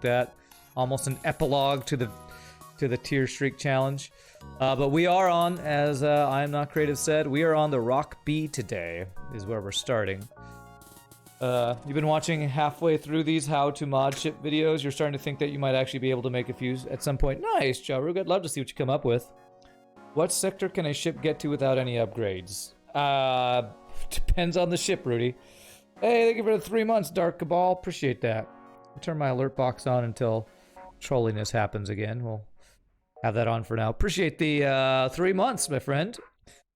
that. Almost an epilogue to the tier streak challenge. But we are on, as I Am Not Creative said, we are on the Rock B today, is where we're starting. You've been watching halfway through these how to mod ship videos. You're starting to think that you might actually be able to make a few at some point. Nice, Jarug. I'd love to see what you come up with. What sector can a ship get to without any upgrades? Depends on the ship, Rudy. Hey, thank you for the 3 months, Dark Cabal. Appreciate that. I'll turn my alert box on until trolliness happens again. We'll have that on for now. Appreciate the 3 months, my friend.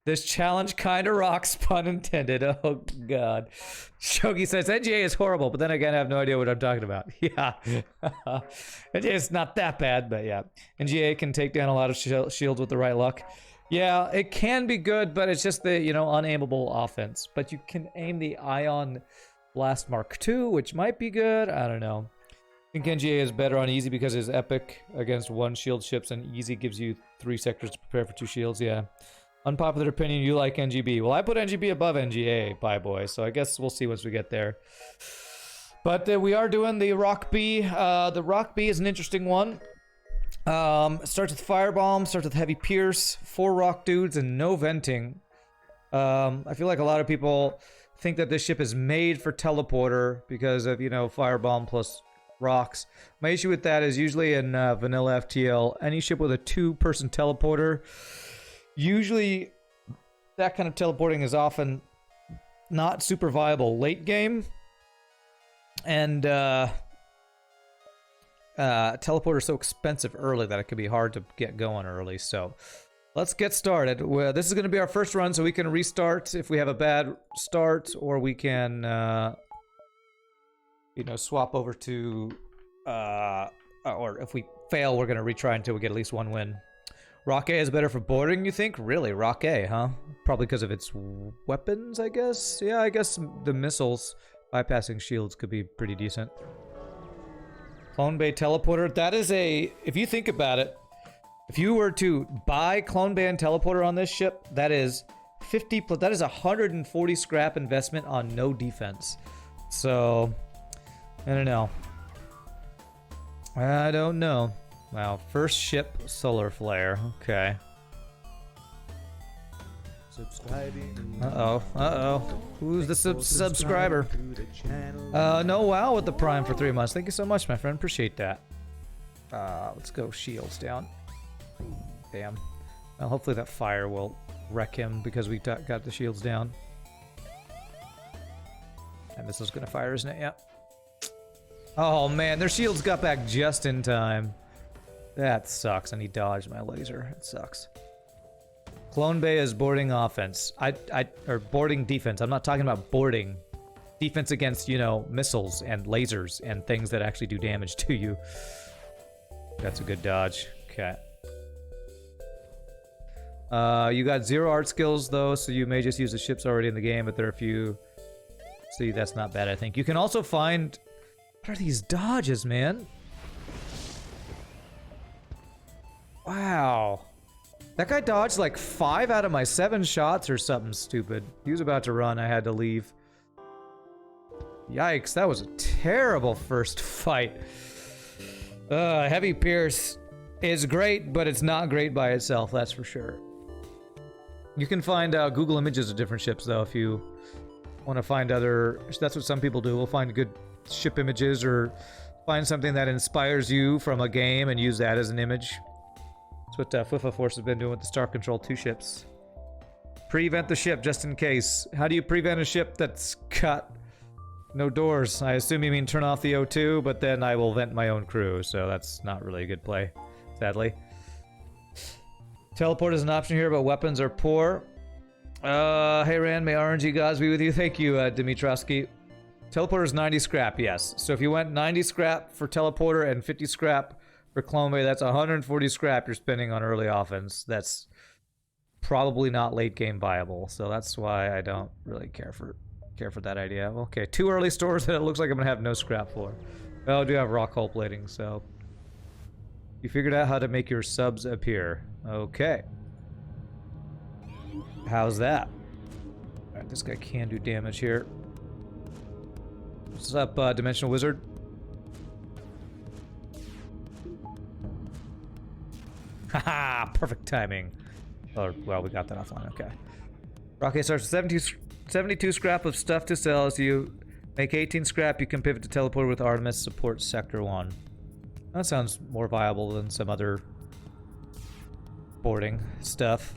This challenge kinda rocks, pun intended. Oh, God. Shogi says, NGA is horrible, but then again, I have no idea what I'm talking about. Yeah. NGA is not that bad, but yeah. NGA can take down a lot of shields with the right luck. Yeah, it can be good, but it's just the, you know, unaimable offense. But you can aim the Ion Blast Mark II, which might be good. I don't know. I think NGA is better on easy because it's epic against 1 shield ships, and easy gives you 3 sectors to prepare for 2 shields. Yeah. Unpopular opinion, you like NGB. Well, I put NGB above NGA, Pie Boy, so I guess we'll see once we get there. But we are doing the Rock B. The Rock B is an interesting one. Starts with Firebomb, starts with Heavy Pierce, 4 rock dudes, and no venting. I feel like a lot of people think that this ship is made for teleporter because of, you know, Firebomb plus rocks. My issue with that is usually in vanilla FTL, any ship with a 2-person teleporter, usually that kind of teleporting is often not super viable late game, and teleporter is so expensive early that it can be hard to get going early. So let's get started. This is going to be our first run, so we can restart if we have a bad start, or we can you know, swap over to or if we fail, we're going to retry until we get at least 1 win. Rock A is better for boarding, you think? Really? Rock A, huh? Probably because of its weapons, I guess? Yeah, I guess the missiles bypassing shields could be pretty decent. Clone Bay Teleporter, that is a... If you think about it, if you were to buy Clone Bay and Teleporter on this ship, that is 50... That is 140 scrap investment on no defense. So, I don't know. I don't know. Wow, first ship, Solar Flare. Okay. Uh-oh. Who's the subscriber? No WoW with the Prime for 3 months. Thank you so much, my friend. Appreciate that. Let's go shields down. Damn. Well, hopefully that fire will wreck him because we got the shields down. And this is gonna fire, isn't it? Yep. Oh, man, their shields got back just in time. That sucks, and he dodged my laser. It sucks. Clone Bay is boarding offense. Or boarding defense. I'm not talking about boarding. Defense against, you know, missiles and lasers and things that actually do damage to you. That's a good dodge. Okay. You got 0 art skills, though, so you may just use the ships already in the game, but there are a few... See, that's not bad, I think. You can also find... What are these dodges, man? Wow. That guy dodged like 5 out of my 7 shots or something stupid. He was about to run, I had to leave. Yikes, that was a terrible first fight. Heavy Pierce is great, but it's not great by itself, that's for sure. You can find Google images of different ships, though, if you want to find other... That's what some people do. We'll find good ship images or find something that inspires you from a game and use that as an image. That's what FIFA Force has been doing with the Star Control 2 ships. Prevent the ship just in case. How do you prevent a ship that's got no doors? I assume you mean turn off the O2, but then I will vent my own crew, so that's not really a good play, sadly. Teleport is an option here, but weapons are poor. Hey Rand, may RNG gods be with you. Thank you, Dimitrovsky. Teleporter is 90 scrap, yes. So if you went 90 scrap for teleporter and 50 scrap for Clone Bay, that's 140 scrap you're spending on early offense. That's probably not late game viable, so that's why I don't really care for that idea. Okay, 2 early stores that it looks like I'm gonna have no scrap for. Well, I do have rock hull plating, so you figured out how to make your subs appear. Okay. How's that? Alright, this guy can do damage here. What's up, Dimensional Wizard? Haha, perfect timing. Oh, well, we got that offline, okay. Rocket starts with 72 scrap of stuff to sell. As you make 18 scrap, you can pivot to teleport with Artemis support Sector 1. That sounds more viable than some other boarding stuff.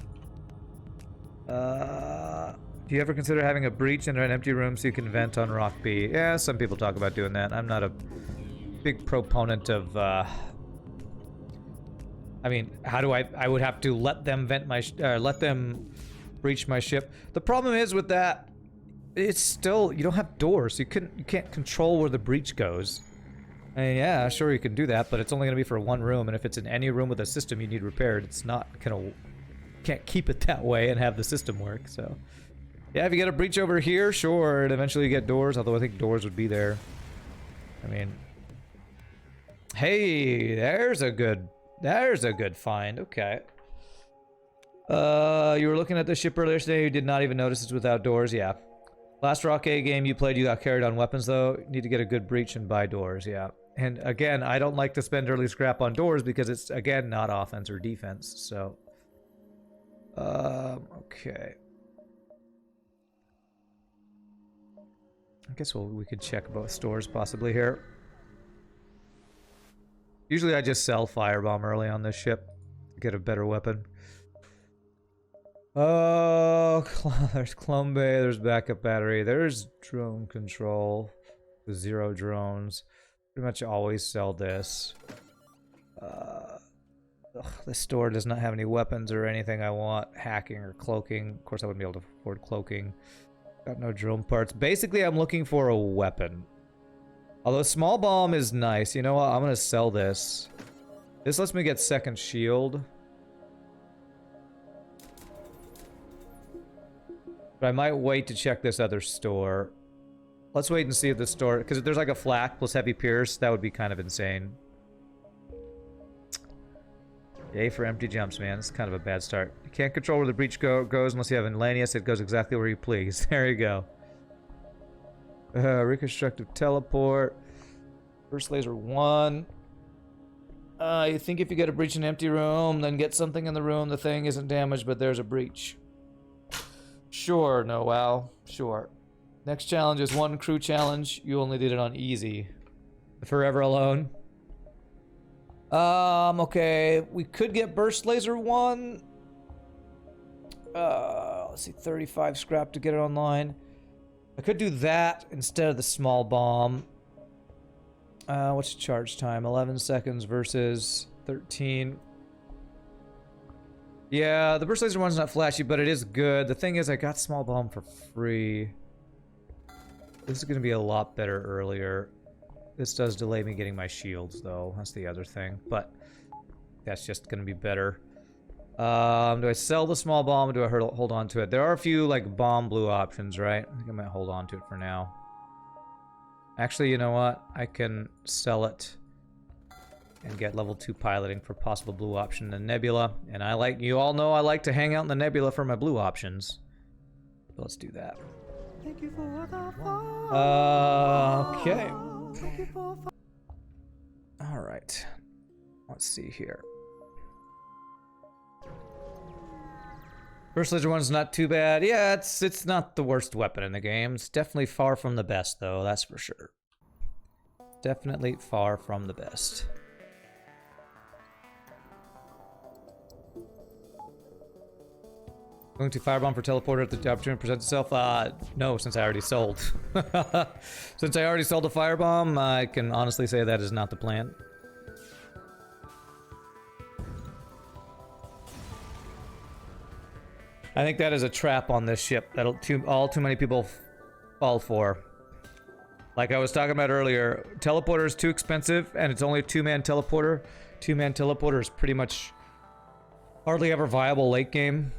Do you ever consider having a breach in an empty room so you can vent on Rock B? Yeah, some people talk about doing that. I'm not a big proponent of, I mean, how do I would have to let them vent my, let them breach my ship. The problem is with that, it's still, you don't have doors. You can't control where the breach goes. I mean, yeah, sure you can do that, but it's only gonna be for one room, and if it's in any room with a system you need repaired, it's not gonna, can't keep it that way and have the system work, so. Yeah, if you get a breach over here, sure, and eventually you get doors, although I think doors would be there. I mean, hey, there's a good find, okay. You were looking at the ship earlier today, you did not even notice it's without doors, yeah. Last Rock A game you played, you got carried on weapons though. You need to get a good breach and buy doors, yeah. And again, I don't like to spend early scrap on doors because it's, again, not offense or defense, so. Okay. I guess we could check both stores possibly here. Usually I just sell Firebomb early on this ship to get a better weapon. Oh, there's Clone Bay, there's backup battery, there's drone control, 0 drones. Pretty much always sell this. This store does not have any weapons or anything I want. Hacking or cloaking. Of course I wouldn't be able to afford cloaking. Got no drone parts. Basically I'm looking for a weapon. Although small bomb is nice. You know what? I'm gonna sell this. This lets me get second shield. But I might wait to check this other store. Let's wait and see if the store... Because if there's like a flak plus heavy pierce, that would be kind of insane. Yay for empty jumps, man. It's kind of a bad start. You can't control where the breach goes unless you have an Lanius. It goes exactly where you please. There you go. Reconstructive teleport. First laser 1. You think if you get a breach in an empty room, then get something in the room, the thing isn't damaged, but there's a breach. Sure, Noel. Sure. Next challenge is 1 crew challenge. You only did it on easy. Forever alone. Okay. We could get burst laser 1. Let's see, 35 scrap to get it online. I could do that instead of the small bomb. What's charge time? 11 seconds versus 13. Yeah, the burst laser one's not flashy, but it is good. The thing is, I got small bomb for free. This is going to be a lot better earlier. This does delay me getting my shields, though. That's the other thing, but that's just going to be better. Do I sell the small bomb or do I hold on to it? There are a few, like, bomb blue options, right? I think I might hold on to it for now. Actually, you know what? I can sell it and get level 2 piloting for possible blue option in Nebula. And I like, you all know I like to hang out in the Nebula for my blue options. So let's do that. Thank you for the okay. All right. Let's see here. Burst laser one's not too bad. Yeah, it's not the worst weapon in the game. It's definitely far from the best, though. That's for sure. Definitely far from the best. Going to Firebomb for teleporter if the opportunity presents itself? No, since I already sold. Since I already sold a Firebomb, I can honestly say that is not the plan. I think that is a trap on this ship that all too many people fall for. Like I was talking about earlier, teleporter is too expensive, and it's only a 2-man teleporter. 2-man teleporter is pretty much hardly ever viable late game.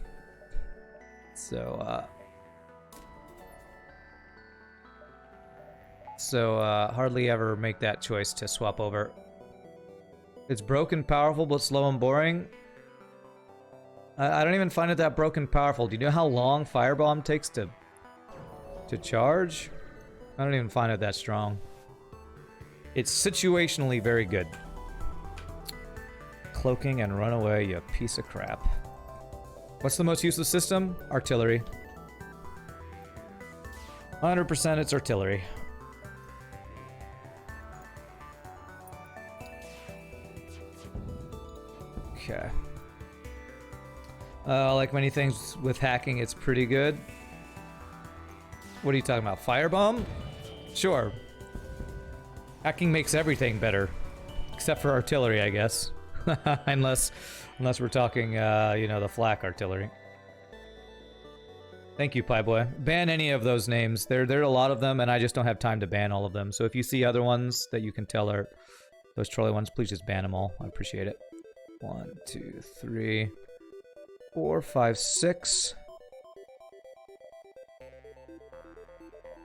So, hardly ever make that choice to swap over. It's broken, powerful, but slow and boring. I don't even find it that broken powerful. Do you know how long Firebomb takes to charge? I don't even find it that strong. It's situationally very good. cloaking and run away, you piece of crap. What's the most useless system? Artillery. 100% it's artillery. Okay. Like many things with hacking, it's pretty good. What are you talking about? Firebomb? Sure. Hacking makes everything better. Except for artillery, I guess. unless we're talking, you know, the flak artillery. Thank you, Pieboy. Ban any of those names. There are a lot of them, and I just don't have time to ban all of them. So if you see other ones that you can tell are those trolley ones, please just ban them all. I appreciate it. 1, 2, 3, 4, 5, 6.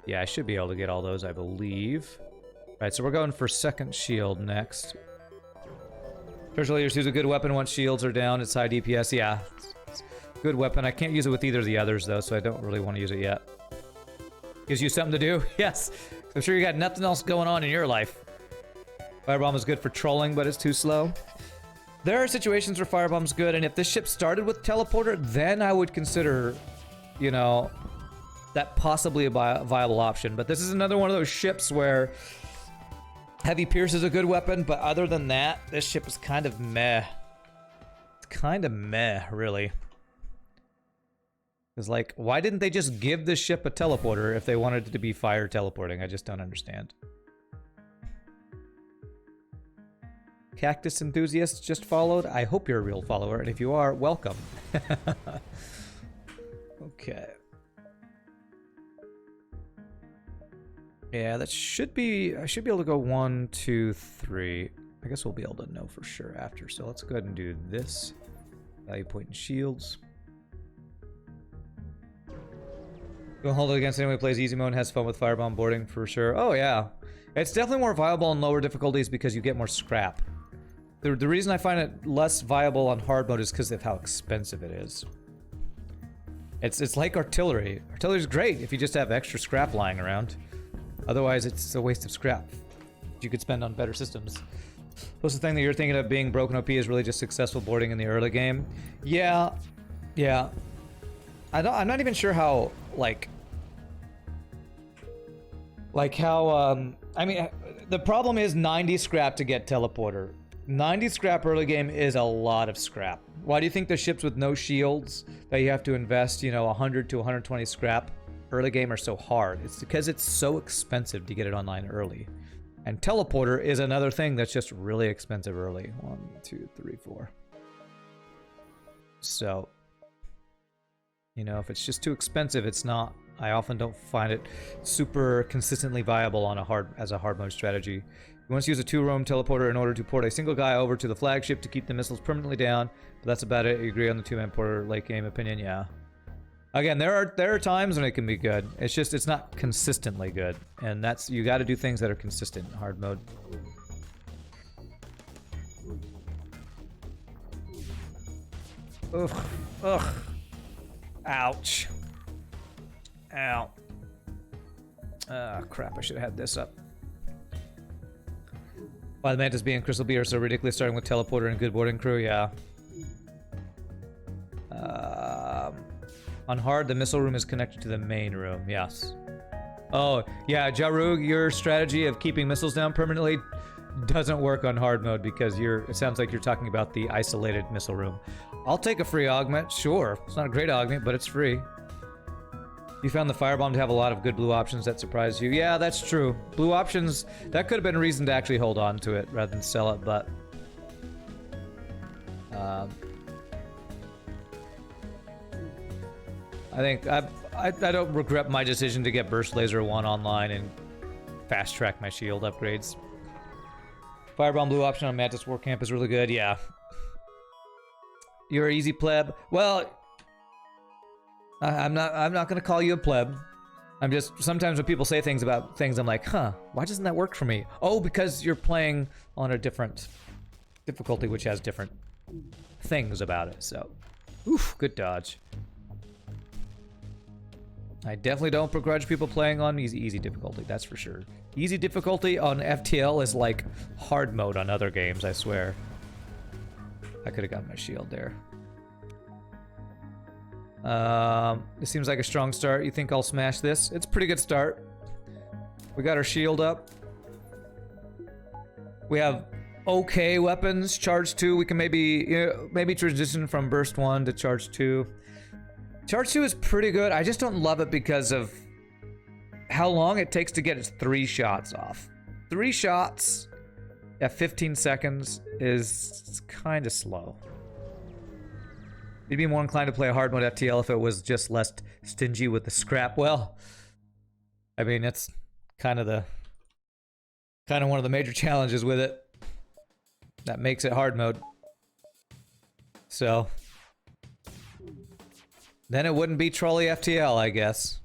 Yeah, I should be able to get all those, I believe. Alright, so we're going for second shield next. Treasure Leaders use a good weapon once shields are down. It's high DPS. Yeah, it's a good weapon. I can't use it with either of the others, though, so I don't really want to use it yet. Gives you something to do? Yes. I'm sure you got nothing else going on in your life. Firebomb is good for trolling, but it's too slow. There are situations where Firebomb's good, and if this ship started with Teleporter, then I would consider, you know, that possibly a viable option. But this is another one of those ships where Heavy Pierce is a good weapon, but other than that, this ship is kind of meh. It's kind of meh, really. It's like, why didn't they just give this ship a teleporter if they wanted it to be fire teleporting? I just don't understand. Cactus Enthusiast just followed. I hope you're a real follower, and if you are, welcome. Okay. Yeah, that should be... I should be able to go 1, 2, 3. I guess we'll be able to know for sure after. So let's go ahead and do this. Value point and shields. Don't hold it against anyone who plays easy mode and has fun with Firebomb boarding for sure. Oh yeah. It's definitely more viable on lower difficulties because you get more scrap. The reason I find it less viable on hard mode is because of how expensive it is. It's like artillery. Artillery's great if you just have extra scrap lying around. Otherwise, it's a waste of scrap you could spend on better systems. What's the thing that you're thinking of being broken OP is really just successful boarding in the early game? Yeah. Yeah. I'm not even sure how, like how, I mean, the problem is 90 scrap to get teleporter. 90 scrap early game is a lot of scrap. Why do you think the ships with no shields that you have to invest, you know, 100 to 120 scrap early game are so hard? It's because it's so expensive to get it online early. And teleporter is another thing that's just really expensive early. 1, 2, 3, 4. So, you know, if it's just too expensive, it's not. I often don't find it super consistently viable on as a hard mode strategy. You want to use a 2-roam teleporter in order to port a single guy over to the flagship to keep the missiles permanently down, but that's about it. You agree on the 2-man porter late game opinion? Yeah. Again, there are times when it can be good. It's just it's not consistently good, and that's you got to do things that are consistent in hard mode. Ugh. Ugh. Ouch. Ow. Ah, crap, I should have had this up. Why the Mantis B and Crystal B are so ridiculous, starting with teleporter and good boarding crew, yeah. On hard, the missile room is connected to the main room, yes. Oh, yeah, Jarug, your strategy of keeping missiles down permanently doesn't work on hard mode because it sounds like you're talking about the isolated missile room. I'll take a free augment, sure. It's not a great augment, but it's free. You found the Firebomb to have a lot of good blue options that surprised you. Yeah, that's true. Blue options, that could have been a reason to actually hold on to it rather than sell it, but... I think I don't regret my decision to get Burst Laser 1 online and fast track my shield upgrades. Firebomb blue option on Mantis War Camp is really good, yeah. You're an easy pleb. Well, I'm not gonna call you a pleb. I'm just, sometimes when people say things about things, I'm like, huh, why doesn't that work for me? Oh, because you're playing on a different difficulty, which has different things about it, so. Oof, good dodge. I definitely don't begrudge people playing on easy difficulty, that's for sure. Easy difficulty on FTL is like hard mode on other games, I swear. I could have gotten my shield there. This seems like a strong start. You think I'll smash this? It's a pretty good start. We got our shield up. We have okay weapons. Charge 2. We can maybe transition from burst 1 to charge 2. Charge 2 is pretty good. I just don't love it because of how long it takes to get its 3 shots off. 3 shots at 15 seconds is kind of slow. You'd be more inclined to play a hard mode FTL if it was just less stingy with the scrap. Well, I mean, it's kind of one of the major challenges with it. That makes it hard mode. So then it wouldn't be trolley FTL, I guess.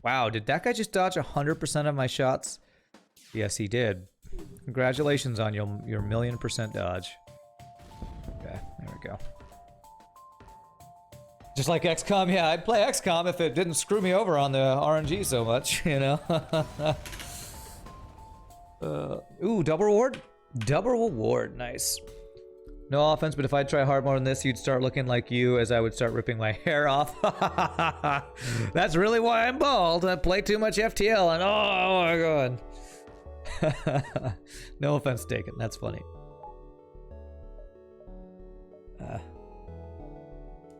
Wow, did that guy just dodge 100% of my shots? Yes, he did. Congratulations on your 1,000,000% dodge. Okay, there we go. Just like XCOM, yeah, I'd play XCOM if it didn't screw me over on the RNG so much, you know? Ooh, double reward? Double reward, nice. No offense, but if I try hard mode on this, you'd start looking like you as I would start ripping my hair off. That's really why I'm bald. I play too much FTL and oh my god. No offense taken, that's funny.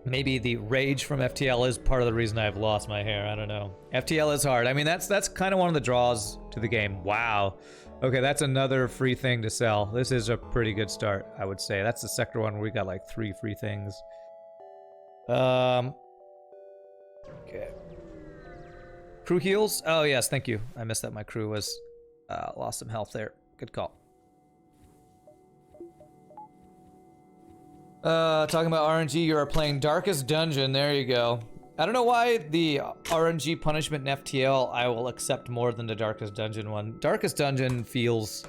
Maybe the rage from FTL is part of the reason I've lost my hair. I don't know. FTL is hard. I mean, that's kind of one of the draws to the game. Wow. Okay, that's another free thing to sell. This is a pretty good start, I would say. That's the sector one where we got like 3 free things. Okay. Crew heals? Oh, yes, thank you. I missed that my crew was lost some health there. Good call. Talking about RNG, you are playing Darkest Dungeon. There you go. I don't know why the RNG punishment in FTL I will accept more than the Darkest Dungeon one. Darkest Dungeon feels,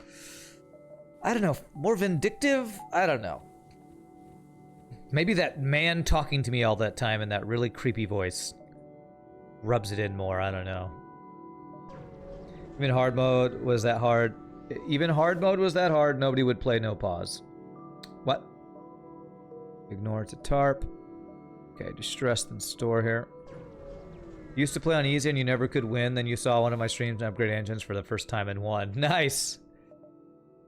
I don't know, more vindictive? I don't know. Maybe that man talking to me all that time in that really creepy voice rubs it in more. I don't know. Even hard mode was that hard. Even hard mode was that hard. Nobody would play no pause. What? Ignore it's a tarp. Okay, distress then store here. Used to play on easy and you never could win. Then you saw one of my streams and upgrade engines for the first time and won. Nice!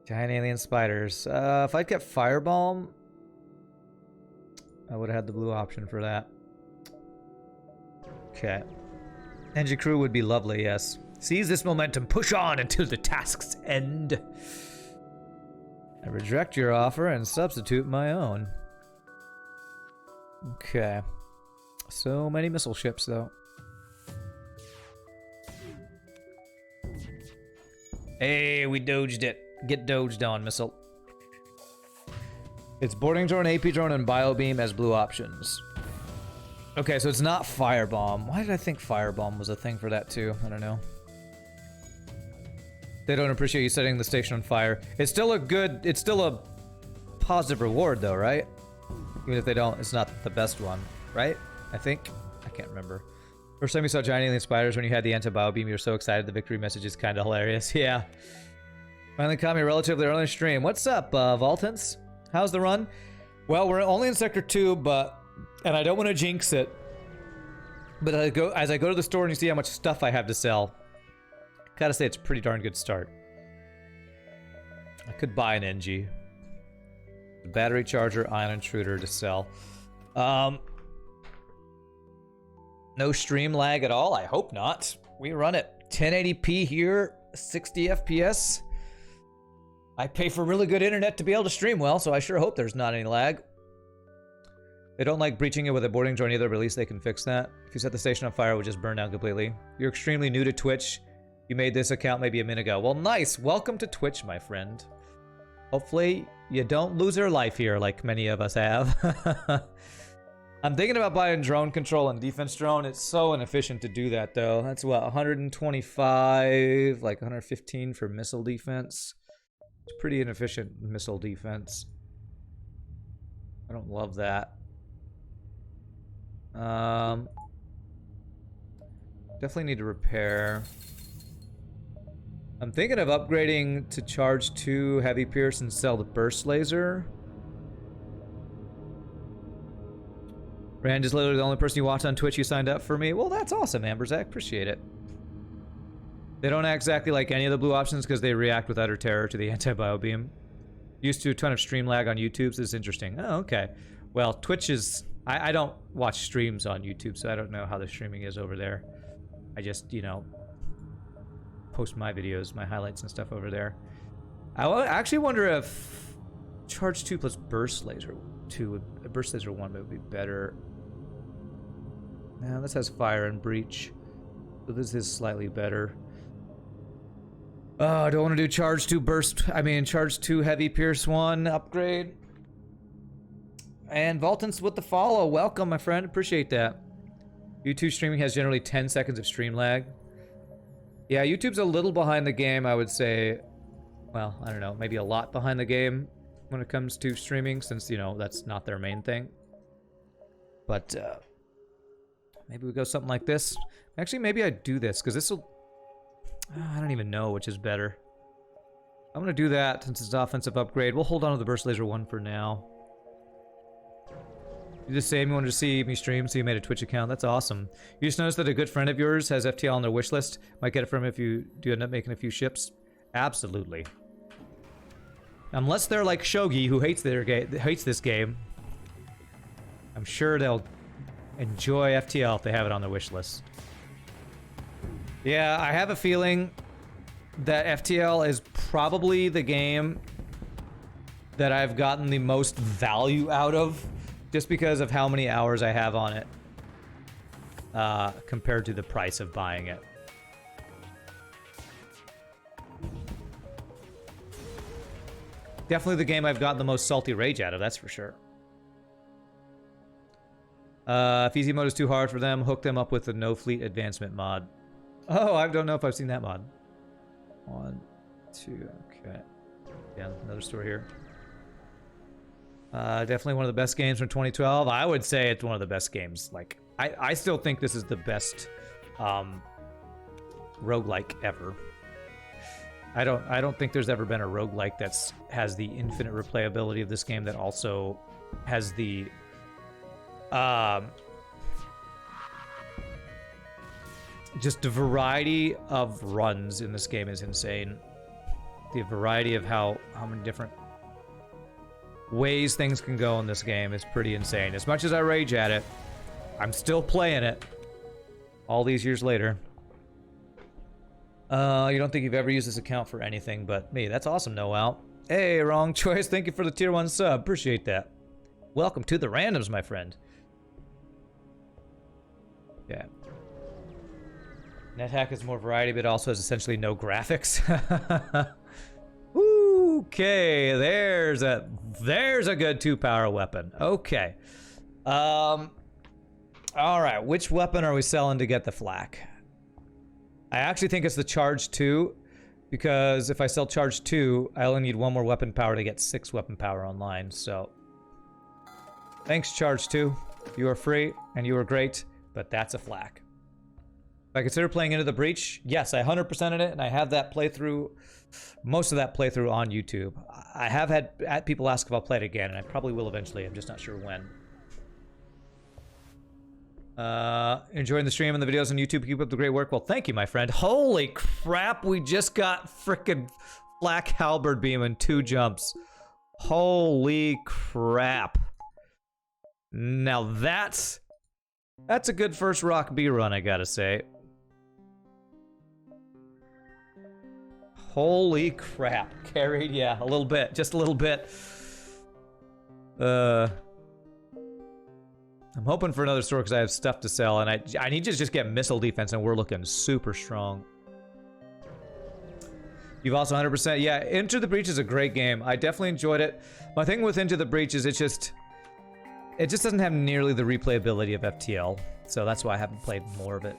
Giant alien spiders. If I'd kept Firebomb, I would have had the blue option for that. Okay. Engine crew would be lovely, yes. Seize this momentum. Push on until the task's end. I reject your offer and substitute my own. Okay. So many missile ships, though. Hey, we dodged it. Get dodged on, missile. It's boarding drone, AP drone, and biobeam as blue options. Okay, so it's not firebomb. Why did I think firebomb was a thing for that, too? I don't know. They don't appreciate you setting the station on fire. It's still a good... It's still a positive reward, though, right? Even if they don't, it's not the best one, right? I think? I can't remember. First time you saw giant alien spiders when you had the anti-bio beam, you were so excited. The victory message is kind of hilarious. Yeah. Finally caught me relatively early in stream. What's up, Voltans? How's the run? Well, we're only in Sector 2, but... And I don't want to jinx it. But as I go to the store and you see how much stuff I have to sell, I gotta say it's a pretty darn good start. I could buy an NG. Battery charger, ion intruder to sell. No stream lag at all? I hope not. We run at 1080p here, 60 FPS. I pay for really good internet to be able to stream well, so I sure hope there's not any lag. They don't like breaching it with a boarding drone either, but at least they can fix that. If you set the station on fire, it would just burn down completely. You're extremely new to Twitch. You made this account maybe a minute ago. Well, nice. Welcome to Twitch, my friend. Hopefully, you don't lose your life here like many of us have. I'm thinking about buying drone control and defense drone. It's so inefficient to do that, though. That's what, 125, like 115 for missile defense. It's pretty inefficient missile defense. I don't love that. Definitely need to repair. I'm thinking of upgrading to charge 2 heavy pierce and sell the burst laser. Rand is literally the only person you watch on Twitch who signed up for me. Well, that's awesome, Amberzak. Appreciate it. They don't act exactly like any of the blue options because they react with utter terror to the anti-bio beam. Used to a ton of stream lag on YouTube, so it's interesting. Oh, okay. Well, Twitch is... I don't watch streams on YouTube, so I don't know how the streaming is over there. I just, you know, post my videos, my highlights and stuff over there. I actually wonder if Charge 2 plus Burst Laser 2, Burst Laser 1 would be better. Now, this has Fire and Breach, so this is slightly better. Oh, I don't want to do Charge 2 Burst, Charge 2 Heavy Pierce 1 upgrade. And Voltons with the follow. Welcome, my friend. Appreciate that. YouTube streaming has generally 10 seconds of stream lag. Yeah, YouTube's a little behind the game, I would say. Well, I don't know, maybe a lot behind the game when it comes to streaming, since, you know, that's not their main thing. But, maybe we go something like this. Actually, maybe I do this, because this will... I don't even know which is better. I'm going to do that since it's an offensive upgrade. We'll hold on to the Burst Laser 1 for now. You just say you wanted to see me stream, so you made a Twitch account. That's awesome. You just noticed that a good friend of yours has FTL on their wish list. Might get it from if you do end up making a few ships. Absolutely. Unless they're like Shogi, who hates this game. I'm sure they'll enjoy FTL if they have it on their wish list. Yeah, I have a feeling that FTL is probably the game that I've gotten the most value out of, just because of how many hours I have on it, compared to the price of buying it. Definitely the game I've gotten the most salty rage out of, that's for sure. If easy mode is too hard for them, hook them up with the No Fleet Advancement mod. Oh, I don't know if I've seen that mod. 1, 2, okay. Yeah, another store here. Definitely one of the best games from 2012. I would say it's one of the best games. Like, I still think this is the best roguelike ever. I don't think there's ever been a roguelike that's has the infinite replayability of this game that also has the just the variety of runs in this game is insane. The variety of how many different ways things can go in this game is pretty insane. As much as I rage at it, I'm still playing it all these years later. You don't think you've ever used this account for anything but me. That's awesome, Noel. Hey, wrong choice. Thank you for the tier 1 sub. Appreciate that. Welcome to the randoms, my friend. Yeah. NetHack is more variety, but also has essentially no graphics. Okay, there's a good 2-power weapon. Okay. All right, which weapon are we selling to get the flak? I actually think it's the Charge 2, because if I sell Charge 2, I only need 1 more weapon power to get 6 weapon power online, so... Thanks, Charge 2. You are free, and you are great, but that's a flak. If I consider playing Into the Breach, yes, I 100%ed it, and I have that playthrough, most of that playthrough on YouTube. I have had people ask if I'll play it again, and I probably will eventually, I'm just not sure when. Enjoying the stream and the videos on YouTube. Keep up the great work. Well, thank you, my friend. Holy crap, we just got frickin' flak halberd beam in 2 jumps. Holy crap. Now that's a good first Rock B run, I gotta say. Holy crap. Carried, yeah, a little bit. Just a little bit. I'm hoping for another store because I have stuff to sell, and I need to just get missile defense, and we're looking super strong. You've also 100%... Yeah, Into the Breach is a great game. I definitely enjoyed it. My thing with Into the Breach is it just doesn't have nearly the replayability of FTL, so that's why I haven't played more of it.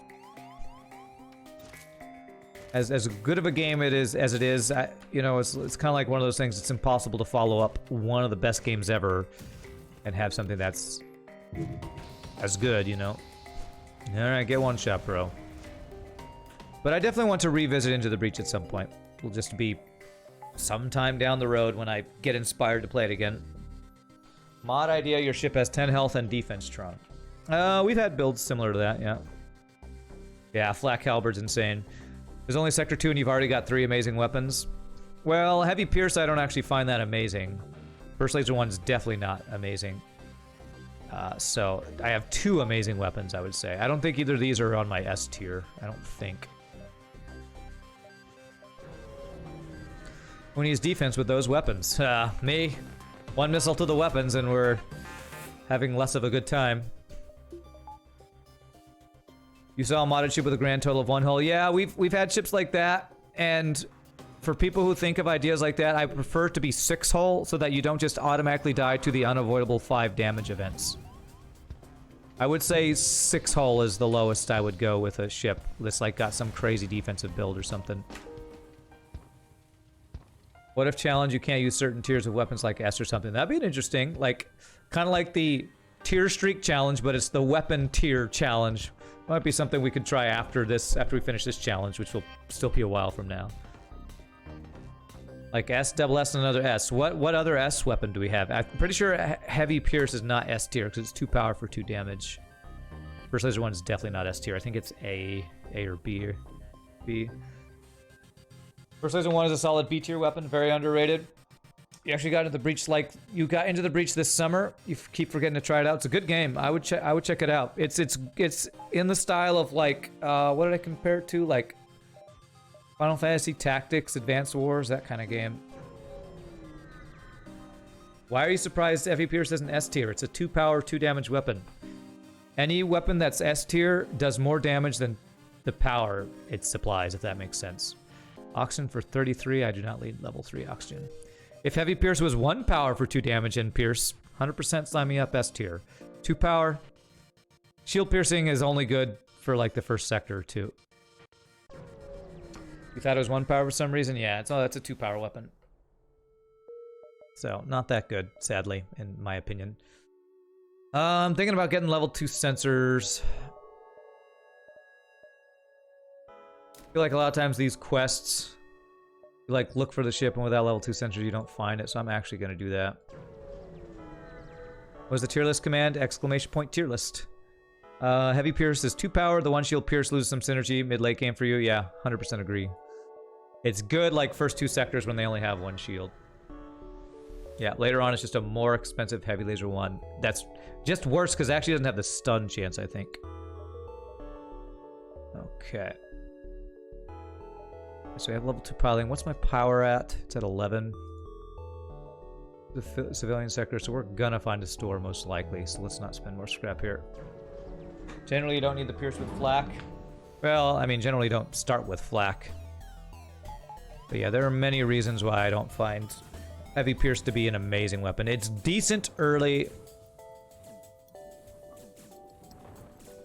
As good of a game as it is, you know, it's kind of like one of those things. It's impossible to follow up one of the best games ever and have something that's as good, you know. Alright, get one shot, bro. But I definitely want to revisit Into the Breach at some point. It'll just be sometime down the road when I get inspired to play it again. Mod idea, your ship has 10 health and defense, Tron. We've had builds similar to that, yeah. Yeah, Flak Halberd's insane. There's only Sector 2 and you've already got 3 amazing weapons. Well, Heavy Pierce I don't actually find that amazing. First Laser 1's definitely not amazing. So I have 2 amazing weapons, I would say. I don't think either of these are on my S tier. I don't think. When use defense with those weapons. Me, 1 missile to the weapons and we're having less of a good time. You saw a modded ship with a grand total of 1 hull. Yeah, we've had ships like that, and for people who think of ideas like that, I prefer it to be 6 hull so that you don't just automatically die to the unavoidable 5 damage events. I would say 6 hull is the lowest I would go with a ship that's like got some crazy defensive build or something. What if challenge you can't use certain tiers of weapons like S or something? That'd be an interesting, like, kind of like the tier streak challenge, but it's the weapon tier challenge. Might be something we could try after this, after we finish this challenge, which will still be a while from now. Like S, double S, and another S. What other S weapon do we have? I'm pretty sure Heavy Pierce is not S tier because it's 2 power for 2 damage. First Laser 1 is definitely not S tier. I think it's A or B or B. First Laser 1 is a solid B tier weapon, very underrated. You actually got into the breach you got into the breach this summer. You keep forgetting to try it out. It's a good game. I would check it out. It's in the style of like what did I compare it to? Like Final Fantasy Tactics, Advanced Wars, that kind of game. Why are you surprised Heavy Pierce isn't S tier? It's a 2 power, 2 damage weapon. Any weapon that's S tier does more damage than the power it supplies, if that makes sense. Oxygen for 33. I do not need level 3 oxygen. If Heavy Pierce was 1 power for 2 damage and Pierce, 100% sign me up S tier. 2 power. Shield piercing is only good for like the first sector or 2. You thought it was 1 power for some reason? Yeah, that's a 2 power weapon. So, not that good, sadly, in my opinion. I'm thinking about getting level 2 sensors. I feel like a lot of times these quests, you like look for the ship and without level 2 sensors you don't find it, so I'm actually going to do that. What was the tier list command? Exclamation point tier list. Heavy Pierce is 2 power, the 1 shield Pierce loses some synergy mid-late game for you. Yeah, 100% agree. It's good like first 2 sectors when they only have 1 shield. Yeah, later on it's just a more expensive Heavy Laser 1. That's just worse because it actually doesn't have the stun chance, I think. Okay. So we have level 2 piloting. What's my power at? It's at 11. The civilian sector, so we're gonna find a store most likely, so let's not spend more scrap here. Generally, you don't need the Pierce with Flak. Well, I mean, generally don't start with Flak. But yeah, there are many reasons why I don't find Heavy Pierce to be an amazing weapon. It's decent early.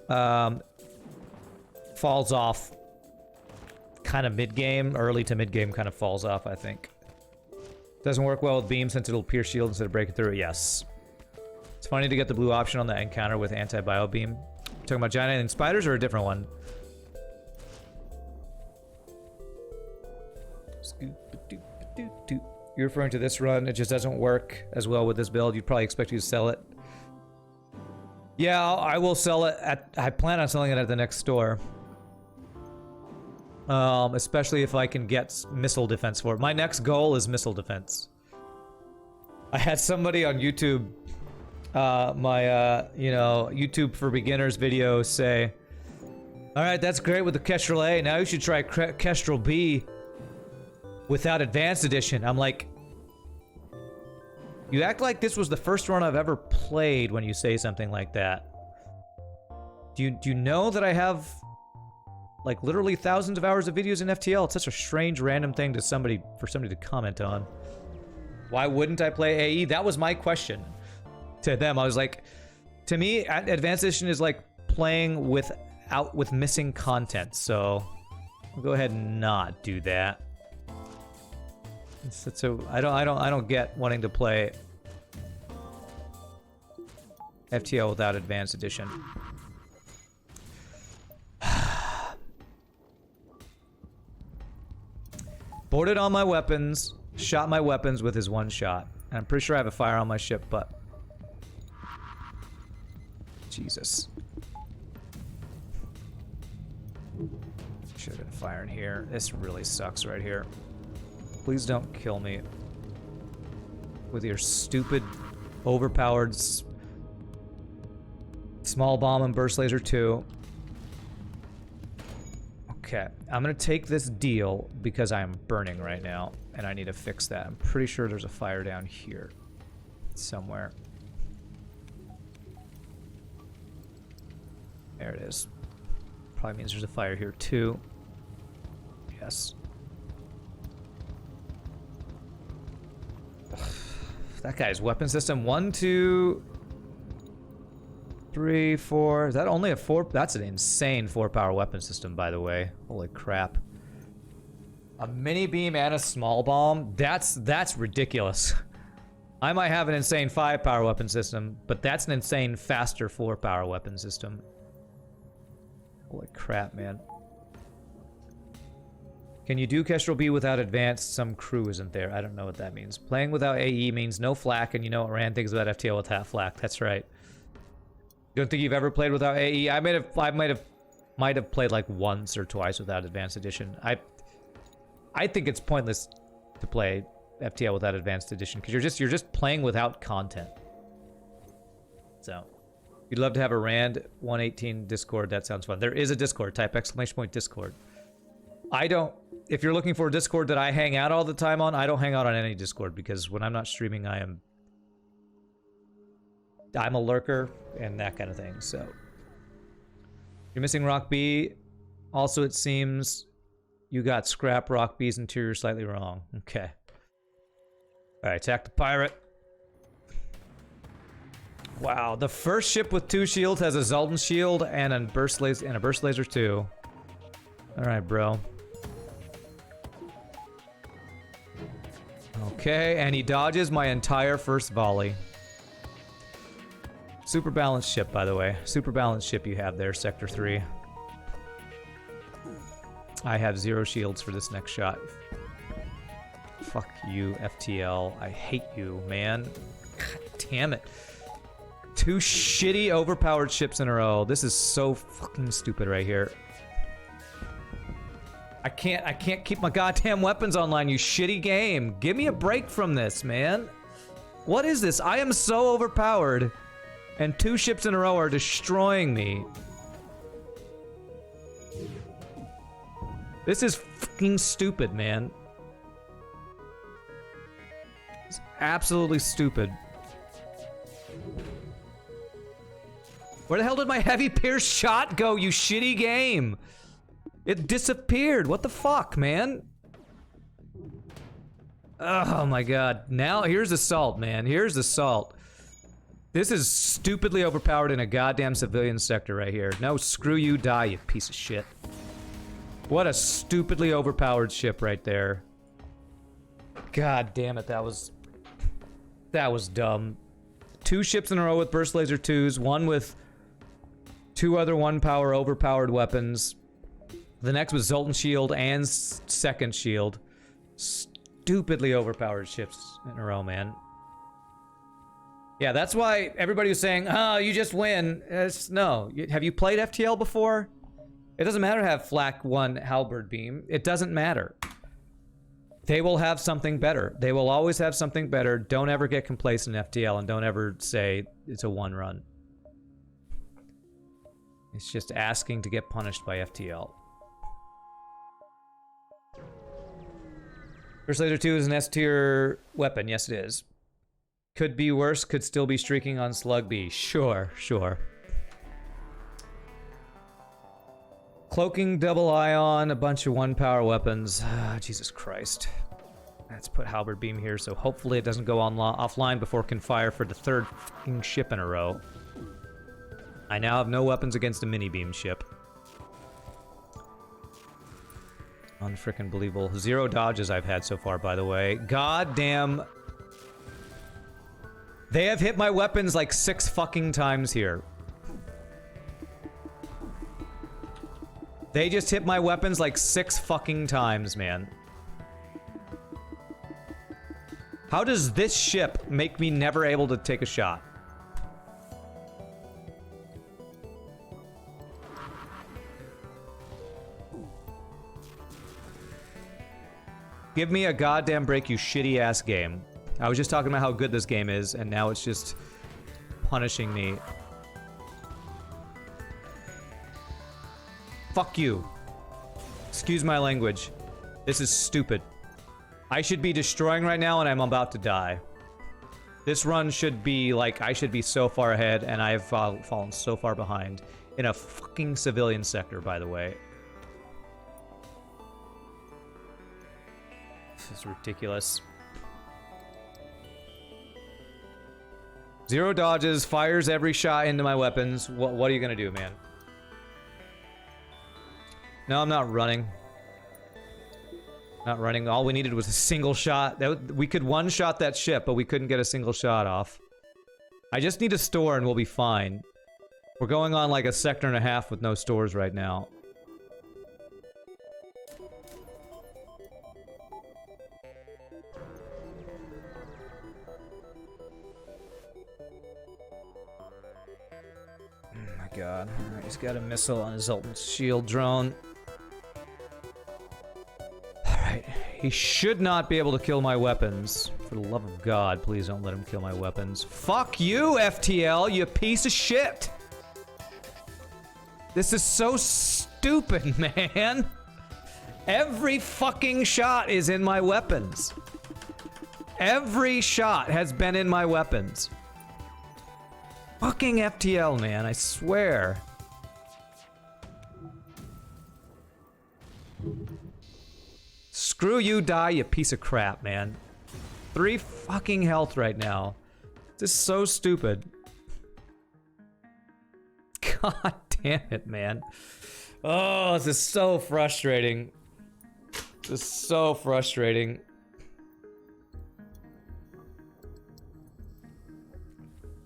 Falls off kind of mid-game. Early to mid-game kind of falls off, I think. Doesn't work well with beam since it'll pierce shield instead of breaking through. Yes. It's funny to get the blue option on the encounter with anti-bio beam. Talking about giant alien spiders or a different one? You're referring to this run. It just doesn't work as well with this build. You'd probably expect you to sell it. Yeah, I will sell it at... I plan on selling it at the next store. Especially if I can get missile defense for it. My next goal is missile defense. I had somebody on YouTube, you know, YouTube for beginners video say, alright, that's great with the Kestrel A, now you should try Kestrel B without Advanced Edition. I'm like, you act like this was the first run I've ever played when you say something like that. Do you know that I have, like, literally thousands of hours of videos in FTL? It's such a strange, random thing to for somebody to comment on. Why wouldn't I play AE? That was my question to them. I was like, to me, Advanced Edition is like playing with missing content. So I'll go ahead and not do that. I don't get wanting to play FTL without Advanced Edition. Boarded all my weapons, shot my weapons with his 1 shot. And I'm pretty sure I have a fire on my ship, but... Jesus. Should have been firing here. This really sucks right here. Please don't kill me with your stupid, overpowered small bomb and burst laser 2. Okay, I'm gonna take this deal because I'm burning right now, and I need to fix that. I'm pretty sure there's a fire down here somewhere. There it is. Probably means there's a fire here too. Yes. That guy's weapon system. 1, 2, 3, 4. Is that only a 4? That's an insane 4-power weapon system, by the way. Holy crap. A mini beam and a small bomb? That's ridiculous. I might have an insane 5-power weapon system, but that's an insane faster 4-power weapon system. Holy crap, man. Can you do Kestrel B without advanced? Some crew isn't there. I don't know what that means. Playing without AE means no flak, and you know what Rand thinks about FTL without flak. That's right. You don't think you've ever played without AE? I might have played like once or twice without Advanced Edition. I think it's pointless to play FTL without Advanced Edition because you're just playing without content. So, you'd love to have a Rand 118 Discord. That sounds fun. There is a Discord. Type !! Discord. If you're looking for a Discord that I hang out all the time on, I don't hang out on any Discord because when I'm not streaming, I'm a lurker and that kind of thing. So you're missing Rock B. Also, it seems you got scrap Rock B's interior slightly wrong. Okay. All right, attack the pirate. Wow, the first ship with 2 shields has a Zoltan shield and a burst laser 2. All right, bro. Okay, and he dodges my entire first volley. Super balanced ship, by the way. Super balanced ship you have there, Sector 3. I have 0 shields for this next shot. Fuck you, FTL. I hate you, man. God damn it. 2 shitty, overpowered ships in a row. This is so fucking stupid right here. I can't keep my goddamn weapons online, you shitty game. Give me a break from this, man. What is this? I am so overpowered, and 2 ships in a row are destroying me. This is fucking stupid, man. It's absolutely stupid. Where the hell did my heavy pierce shot go, you shitty game? It disappeared. What the fuck, man? Oh my god. Now, here's Assault, man. Here's Assault. This is stupidly overpowered in a goddamn civilian sector right here. No, screw you, die, you piece of shit. What a stupidly overpowered ship right there. God damn it, that was dumb. 2 ships in a row with burst laser 2s, one with 2 other 1-power overpowered weapons. The next was Zoltan shield and second shield. Stupidly overpowered ships in a row, man. Yeah, that's why everybody was saying, oh, you just win. No. Have you played FTL before? It doesn't matter to have Flak 1 Halberd Beam. It doesn't matter. They will have something better. They will always have something better. Don't ever get complacent in FTL and don't ever say it's a 1 run. It's just asking to get punished by FTL. Burst Laser 2 is an S-tier weapon. Yes, it is. Could be worse. Could still be streaking on Slug B. Sure, sure. Cloaking, double ion, a bunch of 1-power weapons. Jesus Christ. Let's put Halberd Beam here, so hopefully it doesn't go offline before it can fire for the 3rd fucking ship in a row. I now have no weapons against a mini-beam ship. Unfrickin' believable. 0 dodges I've had so far, by the way. God damn. They have hit my weapons like 6 fucking times here. They just hit my weapons like 6 fucking times, man. How does this ship make me never able to take a shot? Give me a goddamn break, you shitty ass game. I was just talking about how good this game is, and now it's just punishing me. Fuck you. Excuse my language. This is stupid. I should be destroying right now, and I'm about to die. This run should be, like, I should be so far ahead, and I've fallen so far behind. In a fucking civilian sector, by the way. This is ridiculous. Zero dodges, fires every shot into my weapons. What are you gonna do, man? No, I'm not running. Not running. All we needed was a single shot. We could one-shot that ship, but we couldn't get a single shot off. I just need a store and we'll be fine. We're going on like a sector and a half with no stores right now. Oh my god. Alright, he's got a missile on his ultimate shield drone. Alright, he should not be able to kill my weapons. For the love of God, please don't let him kill my weapons. Fuck you, FTL, you piece of shit! This is so stupid, man! Every fucking shot is in my weapons. Every shot has been in my weapons. Fucking FTL, man, I swear. Screw you, die, you piece of crap, man. 3 fucking health right now. This is so stupid. God damn it, man. Oh, this is so frustrating. This is so frustrating.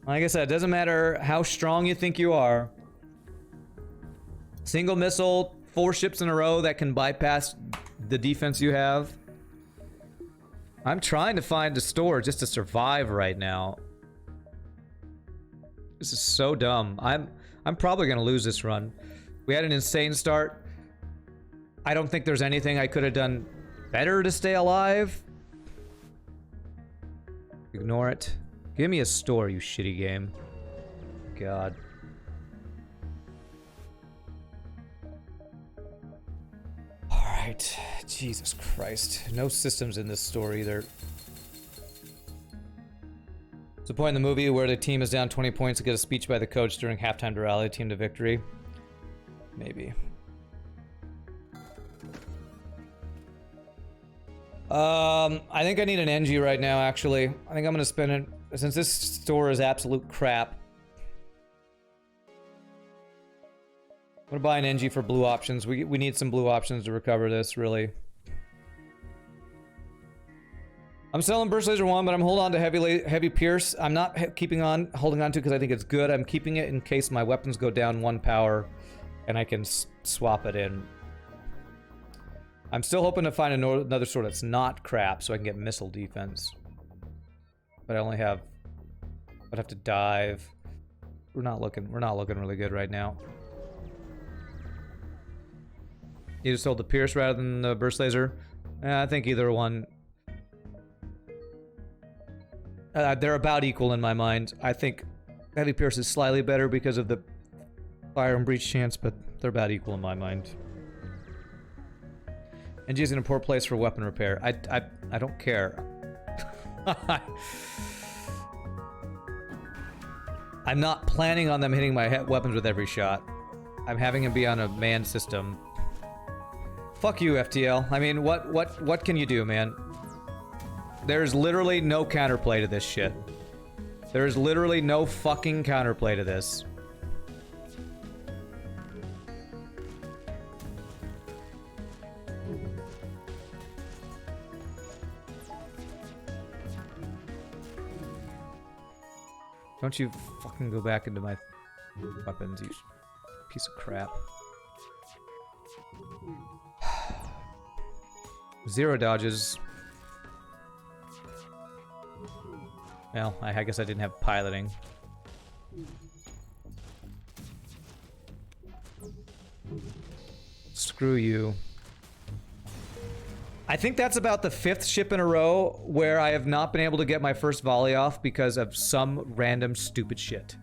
Like I said, it doesn't matter how strong you think you are. Single missile, 4 ships in a row that can bypass the defense you have. I'm trying to find a store just to survive right now. This is so dumb. I'm probably gonna lose this run. We had an insane start. I don't think there's anything I could have done better to stay alive. Ignore it. Give me a store, you shitty game. God. Alright. Jesus Christ. No systems in this store either. It's a point in the movie where the team is down 20 points to get a speech by the coach during halftime to rally the team to victory. Maybe. I think I need an NG right now, actually. I think I'm gonna spend it, since this store is absolute crap. I'm gonna buy an NG for blue options. We need some blue options to recover this, really. I'm selling Burst Laser 1, but I'm holding on to Heavy Pierce. I'm not holding on to because I think it's good. I'm keeping it in case my weapons go down 1 power and I can swap it in. I'm still hoping to find another sword that's not crap so I can get missile defense. But I only have... I'd have to dive. We're not looking really good right now. You just hold the Pierce rather than the Burst Laser? I think either one. They're about equal in my mind. I think Heavy Pierce is slightly better because of the fire and breach chance, but they're about equal in my mind. NG's in a poor place for weapon repair. I don't care. I'm not planning on them hitting my weapons with every shot. I'm having him be on a manned system. Fuck you, FTL. I mean, what can you do, man? There's literally no counterplay to this shit. There's literally no fucking counterplay to this. Don't you fucking go back into my weapons, you piece of crap. 0 dodges. Well, I guess I didn't have piloting. Screw you. I think that's about the 5th ship in a row where I have not been able to get my first volley off because of some random stupid shit.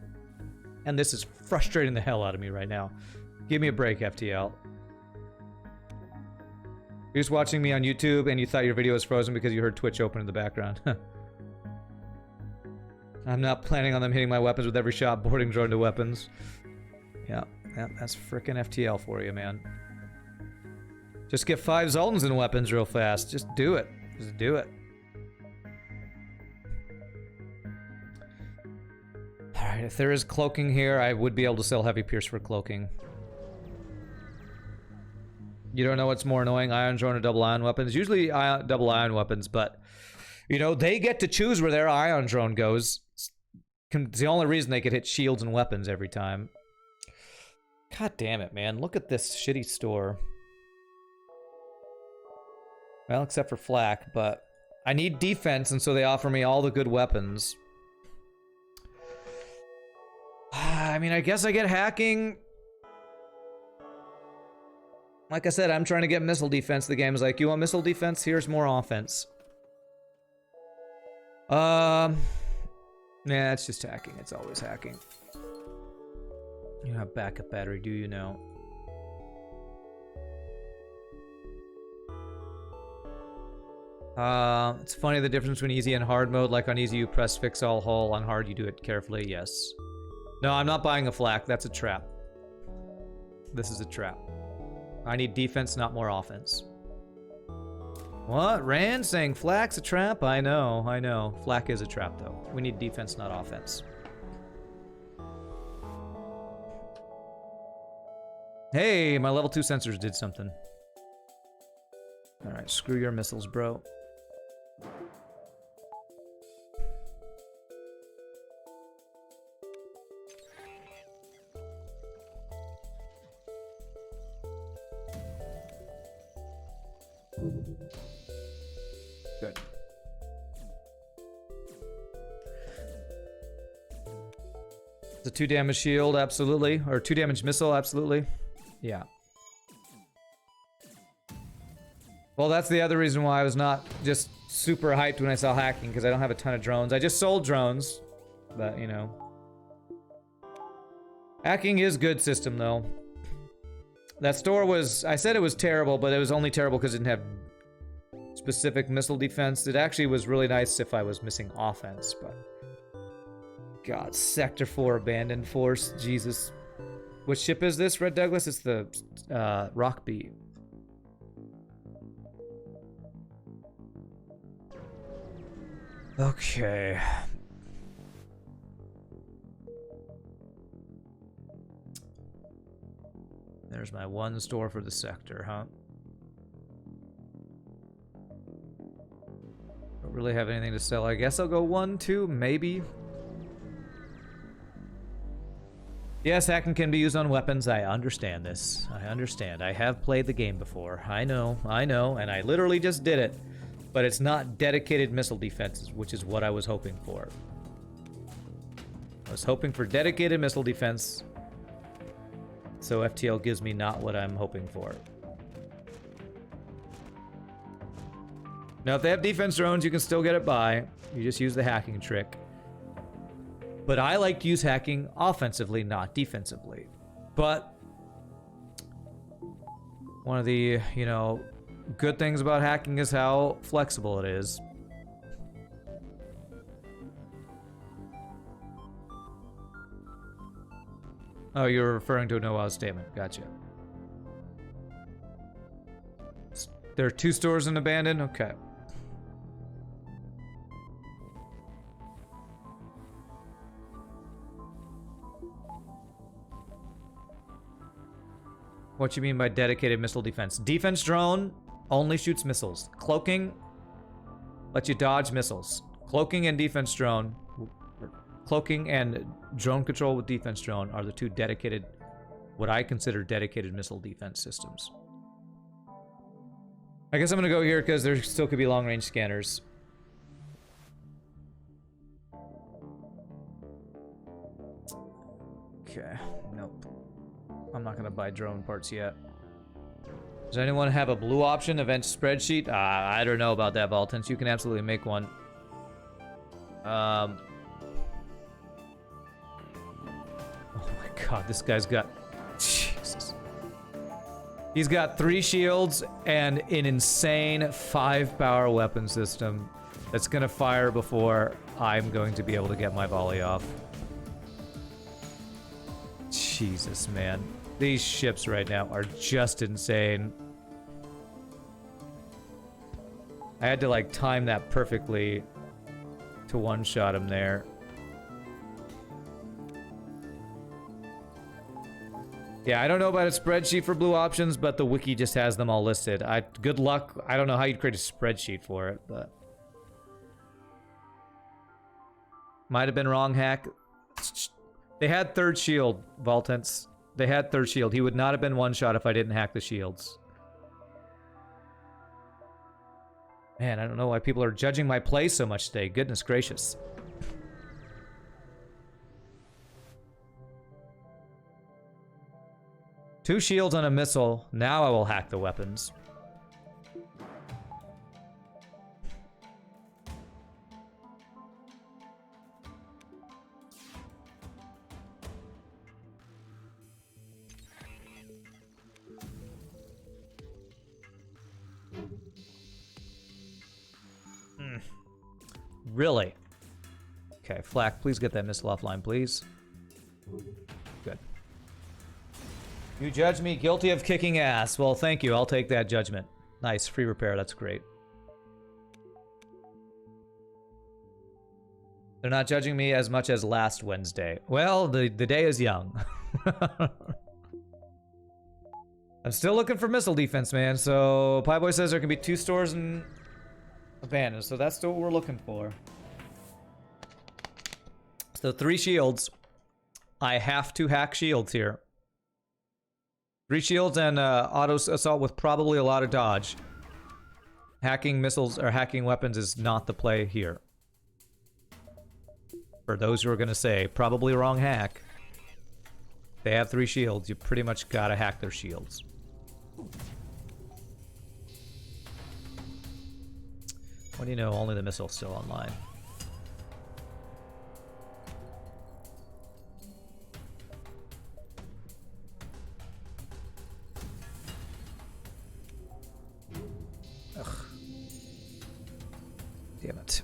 And this is frustrating the hell out of me right now. Give me a break, FTL. You're just watching me on YouTube and you thought your video was frozen because you heard Twitch open in the background. I'm not planning on them hitting my weapons with every shot, boarding drone to weapons. Yeah, that's frickin' FTL for you, man. Just get 5 Zoltans in weapons real fast. Just do it. Just do it. Alright, if there is cloaking here, I would be able to sell Heavy Pierce for cloaking. You don't know what's more annoying, ion drone or double ion weapons? Usually double ion weapons, but, you know, they get to choose where their ion drone goes. It's the only reason they could hit shields and weapons every time. God damn it, man. Look at this shitty store. Well, except for flak, but I need defense, and so they offer me all the good weapons. I mean, I guess I get hacking. Like I said, I'm trying to get missile defense. The game is like, you want missile defense? Here's more offense. Nah, it's just hacking. It's always hacking. You don't have backup battery, do you know? It's funny the difference between easy and hard mode. Like on easy, you press fix all hull. On hard, you do it carefully. Yes. No, I'm not buying a flak. That's a trap. This is a trap. I need defense, not more offense. What? Rand saying flak's a trap? I know, I know. Flak is a trap, though. We need defense, not offense. Hey, my level 2 sensors did something. Alright, screw your missiles, bro. Good. It's a 2 damage shield, absolutely. Or 2 damage missile, absolutely. Yeah. Well, that's the other reason why I was not just super hyped when I saw hacking, because I don't have a ton of drones. I just sold drones, but, you know. Hacking is good system, though. That store was... I said it was terrible, but it was only terrible because it didn't have specific missile defense. It actually was really nice if I was missing offense, but... God, Sector 4 Abandoned Force. Jesus. What ship is this, Red Douglas? It's the Rock B. Okay. There's my one store for the sector, huh? Don't really have anything to sell. I guess I'll go 1, 2, maybe. Yes, hacking can be used on weapons. I understand this. I understand. I have played the game before. I know, and I literally just did it. But it's not dedicated missile defense, which is what I was hoping for. I was hoping for dedicated missile defense. So FTL gives me not what I'm hoping for. Now, if they have defense drones, you can still get it by. You just use the hacking trick. But I like to use hacking offensively, not defensively. But one of the, you know, good things about hacking is how flexible it is. Oh, you're referring to a Noah's statement. Gotcha. There are 2 stores in Abandoned? Okay. What you mean by dedicated missile defense? Defense drone only shoots missiles. Cloaking lets you dodge missiles. Cloaking and defense drone... Cloaking and drone control with defense drone are the 2 dedicated, what I consider dedicated missile defense systems. I guess I'm gonna go here because there still could be long-range scanners. Okay, nope. I'm not gonna buy drone parts yet. Does anyone have a blue option event spreadsheet? I don't know about that, Voltens. You can absolutely make one. Oh my god, this guy's got... Jesus. He's got 3 shields and an insane 5-power weapon system that's gonna fire before I'm going to be able to get my volley off. Jesus, man. These ships right now are just insane. I had to, like, time that perfectly to one-shot him there. Yeah, I don't know about a spreadsheet for blue options, but the wiki just has them all listed. Good luck. I don't know how you'd create a spreadsheet for it, but... Might have been wrong hack. They had 3rd shield, Voltens. They had 3rd shield. He would not have been one-shot if I didn't hack the shields. Man, I don't know why people are judging my play so much today. Goodness gracious. Two shields on a missile. Now I will hack the weapons. Really? Okay, Flak, please get that missile offline, please. Good. You judge me guilty of kicking ass. Well, thank you. I'll take that judgment. Nice. Free repair. That's great. They're not judging me as much as last Wednesday. Well, the day is young. I'm still looking for missile defense, man. So, Pieboy says there can be 2 stores and abandoned. So that's what we're looking for. So 3 shields. I have to hack shields here. 3 shields and auto assault with probably a lot of dodge. Hacking missiles or hacking weapons is not the play here. For those who are going to say, probably wrong hack. They have 3 shields. You pretty much gotta hack their shields. What do you know? Only the missile's still online. Ugh. Damn it.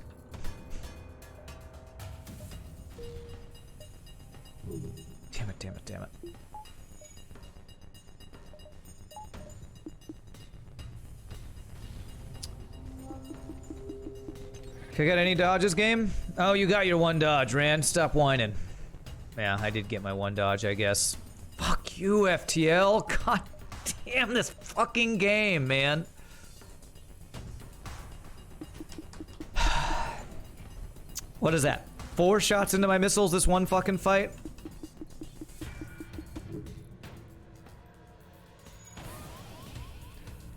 Damn it, damn it, damn it. Can I get any dodges, game? Oh, you got your 1 dodge, Rand. Stop whining. Yeah, I did get my 1 dodge, I guess. Fuck you, FTL. God damn this fucking game, man. What is that? 4 shots into my missiles this one fucking fight?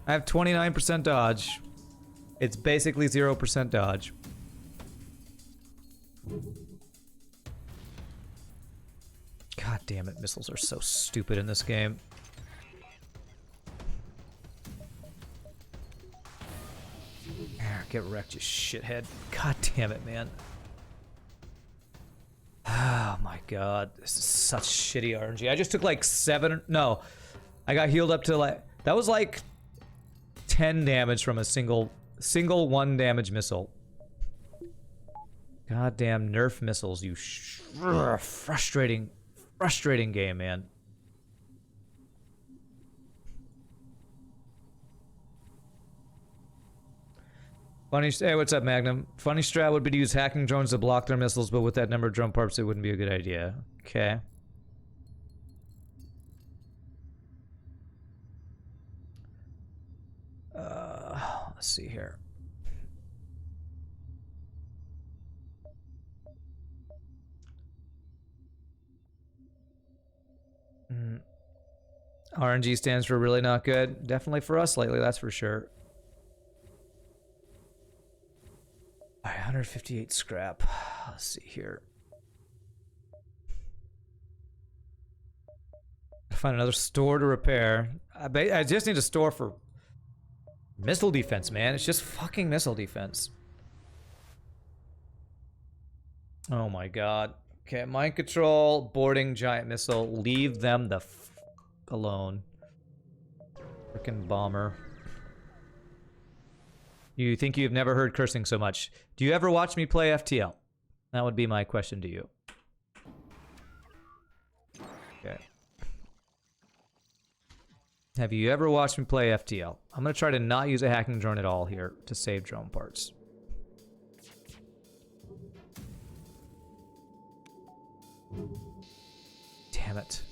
I have 29% dodge. It's basically 0% dodge. God damn it, missiles are so stupid in this game. Get wrecked, you shithead. God damn it, man. Oh my god, this is such shitty RNG. I just took like 7, no. I got healed up to like, that was like 10 damage from a single 1 damage missile. Goddamn nerf missiles, you frustrating game, man. Funny, hey, what's up, Magnum? Funny strat would be to use hacking drones to block their missiles, but with that number of drone parts, it wouldn't be a good idea. Okay. Let's see here. RNG stands for really not good. Definitely for us lately, that's for sure. All right, 158 scrap. Let's see here. Find another store to repair. I just need a store for missile defense, man. It's just fucking missile defense. Oh my god. Okay, mind control, boarding, giant missile. Leave them the f alone. Frickin' bomber. You think you've never heard cursing so much. Do you ever watch me play FTL? That would be my question to you. Okay. Have you ever watched me play FTL? I'm gonna try to not use a hacking drone at all here to save drone parts. Damn it.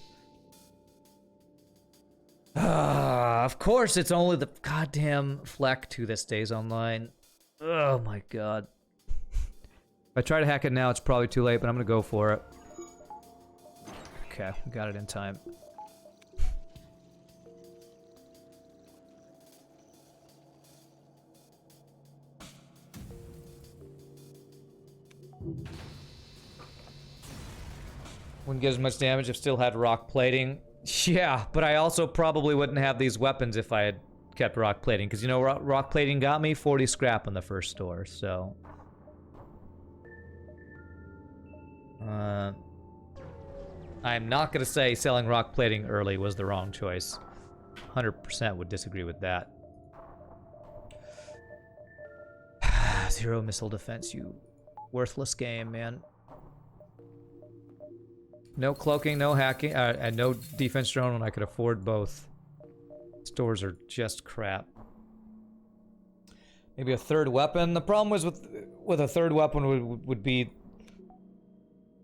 Of course it's only the goddamn Fleck 2 that stays online. Oh my god. If I try to hack it now, it's probably too late, but I'm gonna go for it. Okay, got it in time. Wouldn't get as much damage if still had rock plating. Yeah, but I also probably wouldn't have these weapons if I had kept rock plating, because you know rock plating got me 40 scrap on the first store, so... I'm not gonna say selling rock plating early was the wrong choice. 100% would disagree with that. Zero missile defense, you worthless game, man. No cloaking, no hacking, and no defense drone when I could afford both. Stores are just crap. Maybe a third weapon. The problem was with a third weapon would be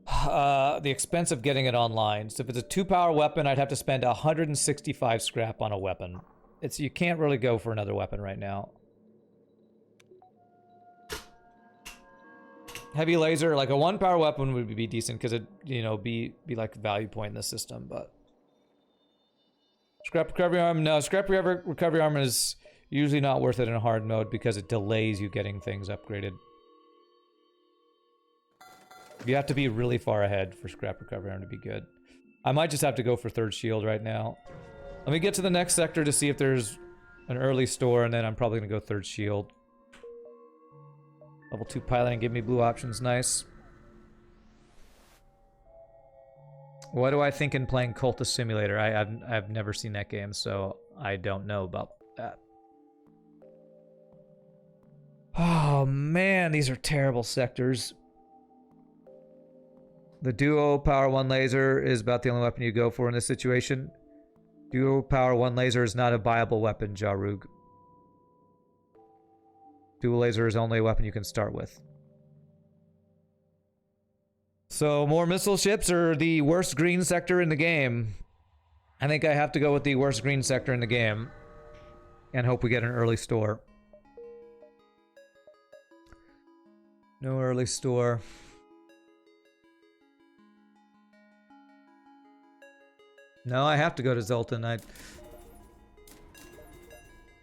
the expense of getting it online. So if it's a 2-power weapon, I'd have to spend 165 scrap on a weapon. You can't really go for another weapon right now. Heavy laser, like a 1-power weapon would be decent because it, you know, be like a value point in the system, but scrap recovery arm, no, scrap recovery arm is usually not worth it in a hard mode because it delays you getting things upgraded. You have to be really far ahead for scrap recovery arm to be good. I might just have to go for third shield right now. Let me get to the next sector to see if there's an early store, and then I'm probably gonna go third shield. Level 2 piloting, give me blue options, nice. What do I think in playing Cultist Simulator? I've never seen that game, so I don't know about that. Oh man, these are terrible sectors. The Duo Power 1 laser is about the only weapon you go for in this situation. Duo Power 1 laser is not a viable weapon, Jarug. Dual laser is only a weapon you can start with. So, more missile ships or the worst green sector in the game? I think I have to go with the worst green sector in the game. And hope we get an early store. No early store. No, I have to go to Zoltan.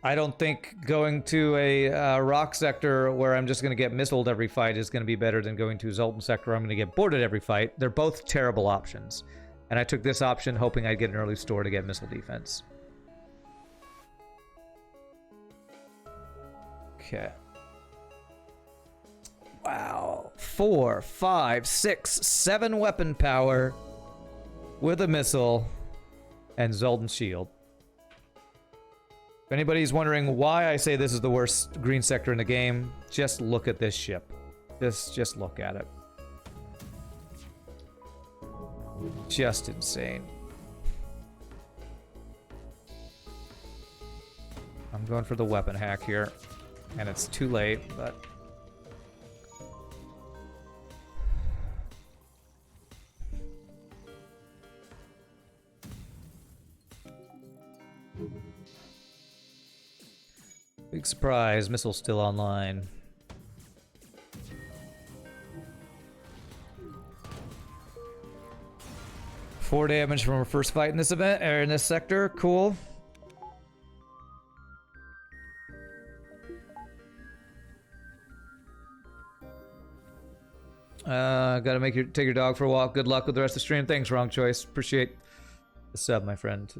I don't think going to a rock sector where I'm just going to get missiled every fight is going to be better than going to Zoltan sector where I'm going to get boarded every fight. They're both terrible options. And I took this option hoping I'd get an early store to get missile defense. Okay. Wow. 4, 5, 6, 7 weapon power with a missile and Zoltan shield. If anybody's wondering why I say this is the worst green sector in the game, just look at this ship. Just look at it. Just insane. I'm going for the weapon hack here. And it's too late, but... Big surprise, missile's still online. Four damage from our first fight in this event, or in this sector, cool. Gotta take your dog for a walk. Good luck with the rest of the stream. Thanks, wrong choice. Appreciate the sub, my friend.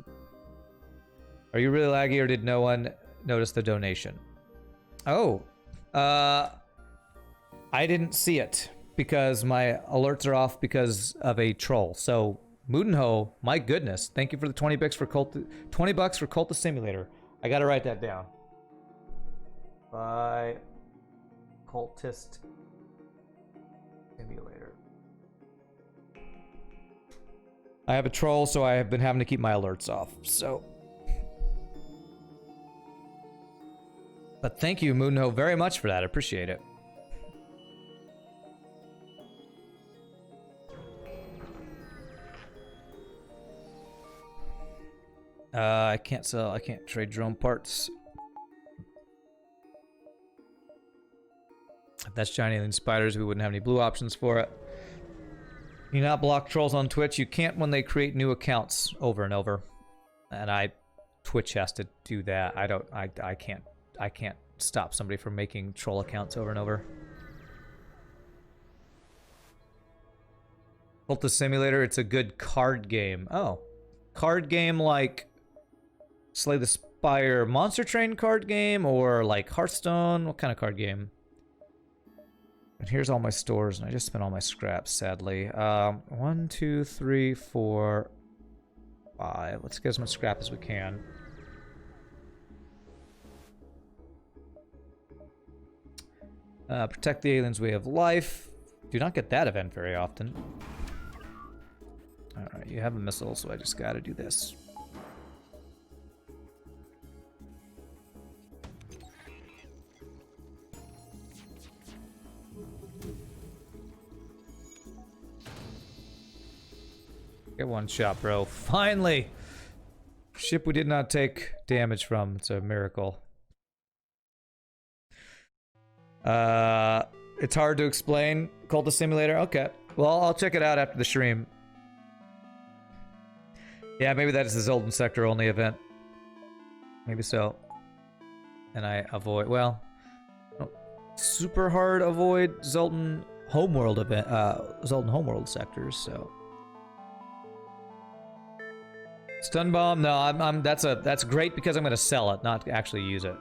Are you really laggy or did no one notice the donation? Oh, I didn't see it because my alerts are off because of a troll. So Moodenho, my goodness, thank you for the 20 bucks for Cultist Simulator. I gotta write that down. By Cultist Simulator. I have a troll, so I have been having to keep my alerts off. So, but thank you, Moodenho, very much for that. I appreciate it. I can't trade drone parts. If that's giant alien spiders, we wouldn't have any blue options for it. You not block trolls on Twitch. You can't when they create new accounts over and over. And Twitch has to do that. I can't stop somebody from making troll accounts over and over. Cultist Simulator, it's a good card game. Oh. Card game like Slay the Spire Monster Train card game or like Hearthstone? What kind of card game? And here's all my stores, and I just spent all my scraps, sadly. 1, 2, 3, 4, 5. Let's get as much scrap as we can. Protect the aliens' way of life. Do not get that event very often. Alright, you have a missile, so I just gotta do this. Get one shot, bro. Finally! Ship we did not take damage from. It's a miracle. It's hard to explain. Cultist Simulator? Okay. Well, I'll check it out after the stream. Yeah, maybe that is the Zoltan Sector only event. Maybe so. And I avoid... Well... super hard avoid Zoltan Homeworld event... Zoltan Homeworld sectors, so... Stun bomb? No, that's great because I'm gonna sell it, not actually use it.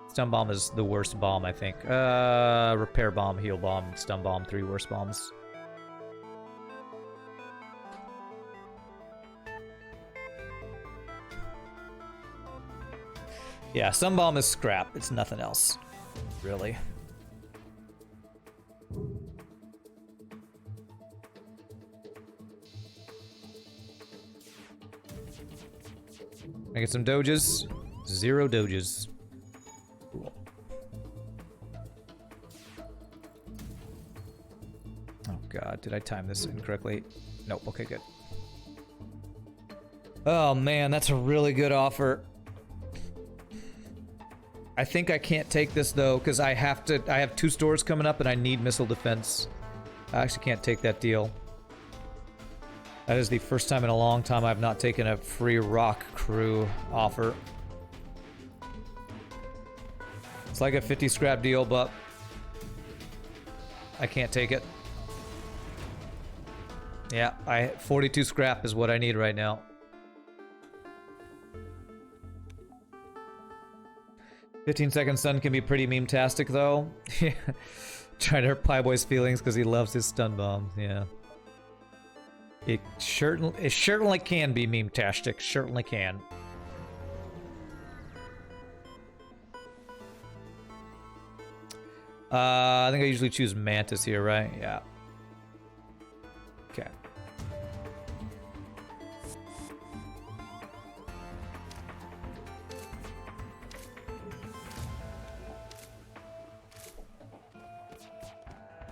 Stun bomb is the worst bomb, I think. Repair bomb, heal bomb, stun bomb, 3 worst bombs. Yeah, stun bomb is scrap. It's nothing else, really. I get some doges. 0 doges. Cool. Oh god, did I time this incorrectly? Nope, okay, good. Oh man, that's a really good offer. I think I can't take this though, because I have 2 stores coming up and I need missile defense. I actually can't take that deal. That is the first time in a long time I've not taken a free rock crew offer. It's like a 50 scrap deal, but I can't take it. Yeah, 42 scrap is what I need right now. 15-second stun can be pretty meme-tastic though. Trying to hurt Pieboy's feelings because he loves his stun bomb, yeah. It certainly can be meme-tastic, certainly can. I think I usually choose Mantis here, right? Yeah. Okay.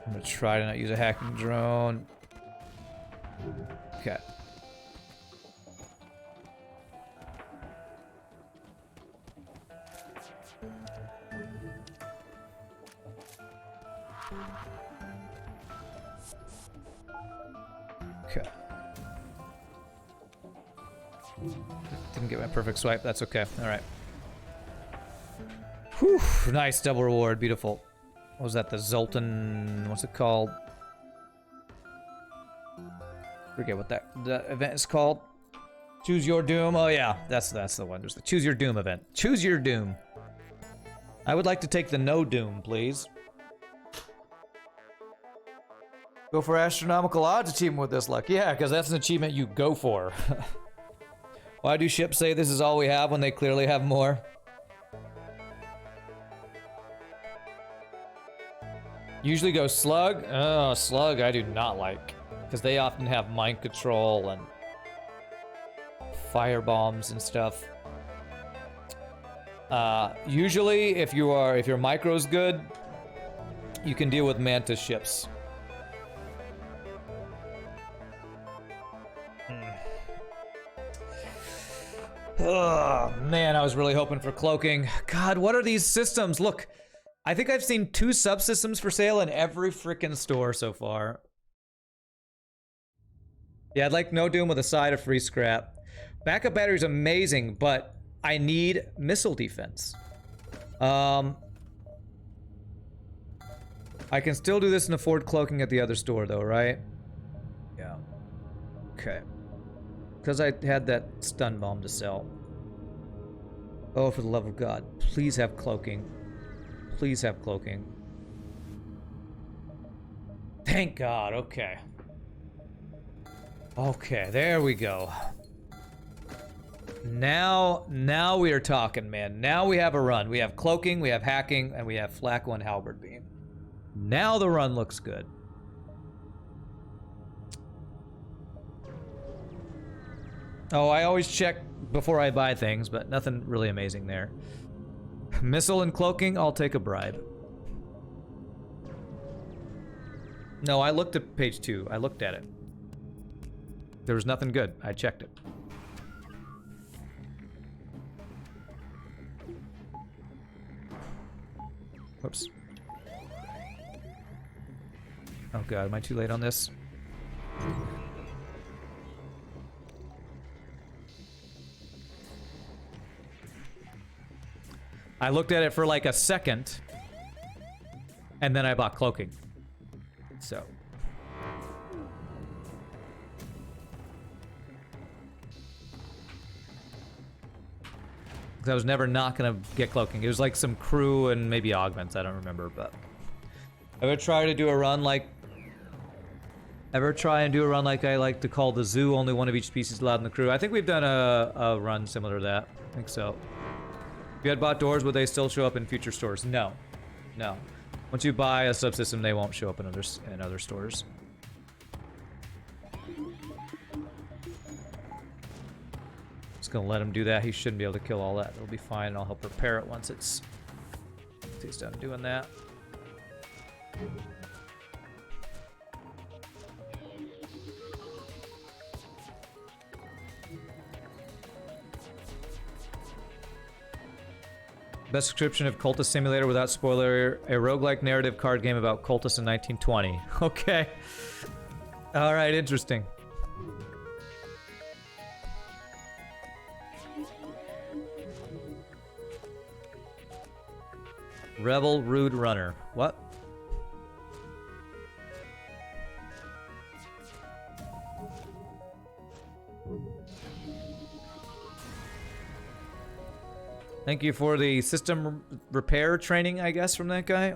I'm gonna try to not use a hacking drone. Okay. Okay. Didn't get my perfect swipe. That's okay. All right. Whew. Nice double reward. Beautiful. What was that? The Zoltan... What's it called? Forget what that event is called. Choose your doom. Oh yeah, that's the one. There's the choose your doom event. Choose your doom. I would like to take the no doom, please. Go for astronomical odds achievement with this luck. Yeah, because that's an achievement you go for. Why do ships say this is all we have when they clearly have more? Usually go slug. Oh, slug I do not like. Because they often have mind control and fire bombs and stuff. Usually, if your micro's good, you can deal with Mantis ships. Oh, man, I was really hoping for cloaking. God, what are these systems? Look, I think I've seen 2 subsystems for sale in every freaking store so far. Yeah, I'd like no doom with a side of free scrap. Backup battery's amazing, but I need missile defense. I can still do this and afford cloaking at the other store, though, right? Yeah. Okay. Because I had that stun bomb to sell. Oh, for the love of God. Please have cloaking. Please have cloaking. Thank God, okay. Okay, there we go. Now we are talking, man. Now we have a run. We have cloaking, we have hacking, and we have flak 1 halberd beam. Now the run looks good. Oh, I always check before I buy things, but nothing really amazing there. Missile and cloaking, I'll take a bribe. No, I looked at page 2. I looked at it. There was nothing good. I checked it. Whoops. Oh God, am I too late on this? I looked at it for like a second, and then I bought cloaking. So. I was never not gonna get cloaking. It was like some crew and maybe augments, I don't remember, but. Ever try to do a run like... Ever try and do a run like I like to call the zoo, only one of each species allowed in the crew? I think we've done a run similar to that. I think so. If you had bought doors, would they still show up in future stores? No. No. Once you buy a subsystem, they won't show up in other stores. Just gonna let him do that. He shouldn't be able to kill all that. It'll be fine. I'll help repair it once he's done doing that. Best description of Cultist Simulator without spoiler, a roguelike narrative card game about cultists in 1920. Okay. Alright, interesting. Rebel Rude Runner. What? Thank you for the system repair training, I guess, from that guy.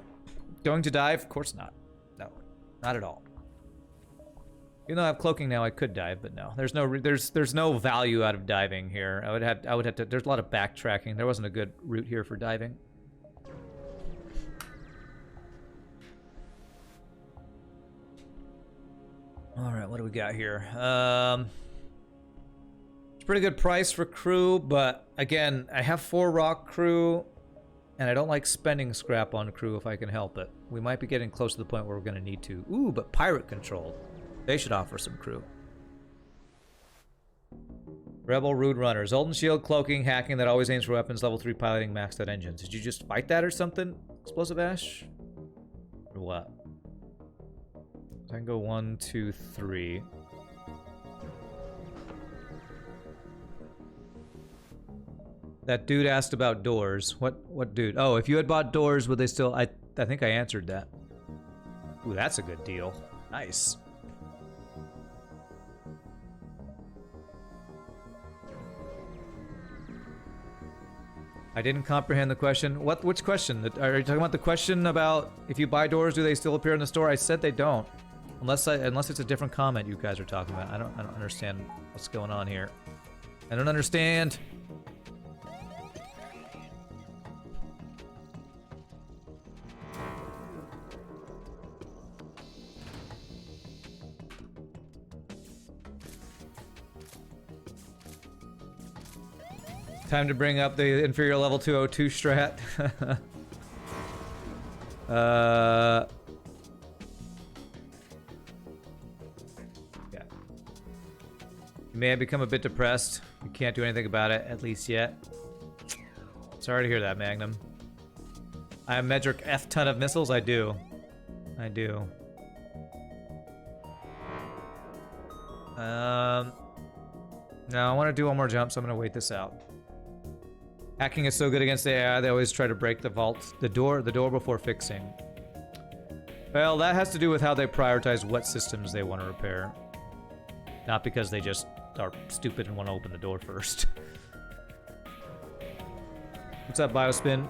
Going to dive? Of course not. No, not at all. Even though I have cloaking now, I could dive, but no. There's no value out of diving here. I would have to. There's a lot of backtracking. There wasn't a good route here for diving. All right, what do we got here? It's a pretty good price for crew, but again, I have 4 rock crew, and I don't like spending scrap on crew if I can help it. We might be getting close to the point where we're going to need to. Ooh, but pirate controlled. They should offer some crew. Rebel Rude Runner. Zoltan Shield, cloaking, hacking that always aims for weapons, level 3 piloting, maxed out engines. Did you just fight that or something? Explosive Ash? Or what? I can go 1, 2, 3. That dude asked about doors. What dude? Oh, if you had bought doors, would they still... I think I answered that. Ooh, that's a good deal. Nice. I didn't comprehend the question. Which question? Are you talking about the question about if you buy doors, do they still appear in the store? I said they don't. Unless it's a different comment you guys are talking about. I don't understand what's going on here. I don't understand. Time to bring up the inferior level 202 strat. Yeah. You may have become a bit depressed. You can't do anything about it, at least yet. Sorry to hear that, Magnum. I have Medric F ton of missiles? I do. I do. No, I want to do one more jump, so I'm going to wait this out. Hacking is so good against the AI, they always try to break the vault, the door before fixing. Well, that has to do with how they prioritize what systems they want to repair. Not because they just are stupid and want to open the door first. What's up, Biospin?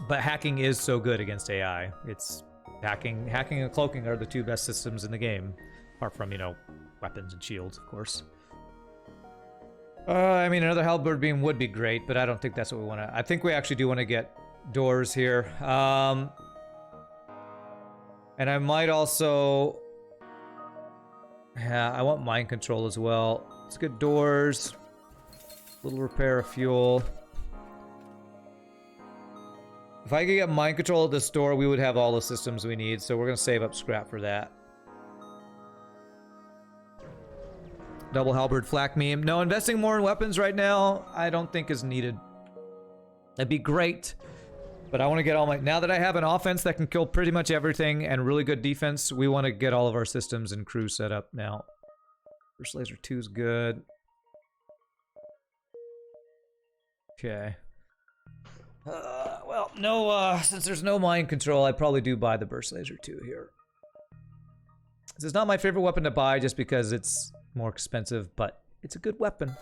But hacking is so good against AI. It's hacking and cloaking are the two best systems in the game. Apart from, you know, weapons and shields, of course. I mean, another halberd beam would be great, but I don't think that's what we want to... I think we actually do want to get doors here. And I might also... Yeah, I want mind control as well. Let's get doors. Little repair of fuel. If I could get mind control at the store, we would have all the systems we need, so we're going to save up scrap for that. Double halberd flak meme. No, investing more in weapons right now, I don't think is needed. That'd be great, but I want to get all my... Now that I have an offense that can kill pretty much everything and really good defense, we want to get all of our systems and crew set up now. First laser 2 is good. Okay. Well, no, since there's no mind control, I'd probably do buy the burst laser 2 here. This is not my favorite weapon to buy just because it's more expensive, but it's a good weapon.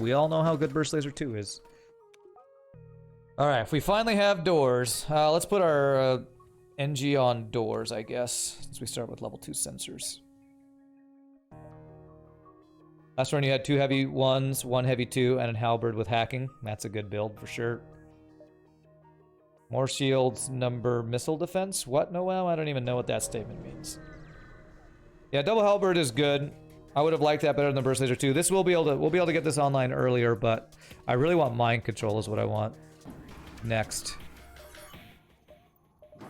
We all know how good burst laser 2 is. All right, if we finally have doors, let's put our NG on doors, I guess, since we start with level 2 sensors. Last run you had 2 heavy 1s, 1 heavy 2, and a halberd with hacking. That's a good build for sure. More shields, number missile defense. What, Noel? I don't even know what that statement means. Yeah, double halberd is good. I would have liked that better than the burst laser 2. This we'll be able to get this online earlier, but I really want mind control is what I want next. All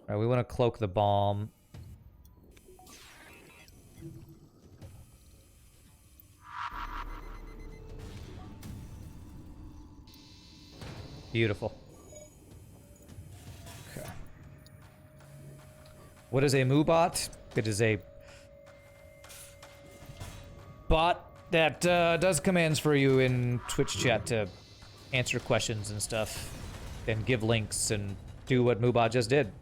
right, we want to cloak the bomb. Beautiful. Okay. What is a Moobot? It is a bot that does commands for you in Twitch chat to answer questions and stuff, and give links and do what Moobot just did.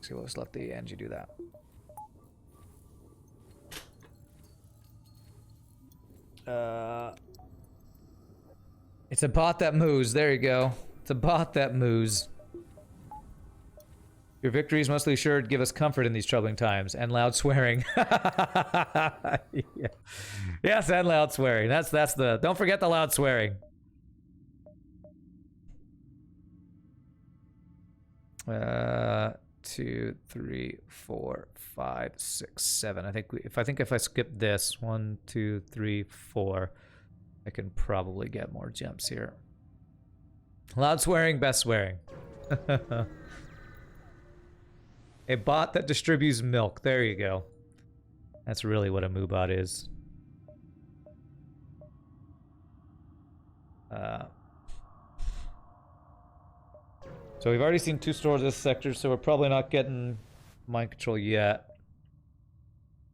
So we'll just let the Angie do that. It's a bot that moves. There you go. It's a bot that moves. Your victories mostly assured give us comfort in these troubling times, and loud swearing. Yeah. Yes, and loud swearing. That's the. Don't forget the loud swearing. 2, 3, 4, 5, 6, 7. I think if I skip this 1, 2, 3, 4, I can probably get more jumps here. Loud swearing, best swearing. A bot that distributes milk. There you go. That's really what a Moobot is. So we've already seen 2 stores in this sector, so we're probably not getting mind control yet.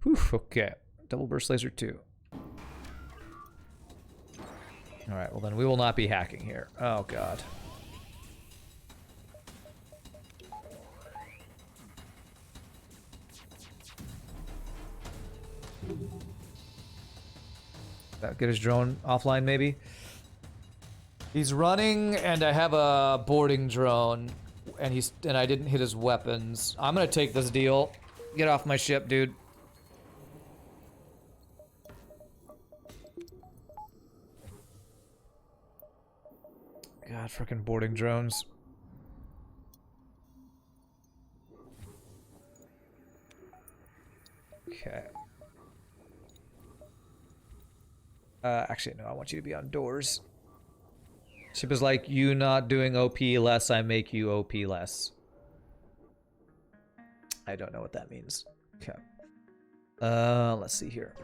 Whew, okay. Double burst laser 2. Alright, well then we will not be hacking here. Oh god. Get his drone offline, maybe. He's running, and I have a boarding drone, and I didn't hit his weapons. I'm gonna take this deal. Get off my ship, dude. God, freaking boarding drones. Okay. Actually, no, I want you to be on doors. Ship is like, you not doing OP less, I make you OP less. I don't know what that means. Okay. Let's see here.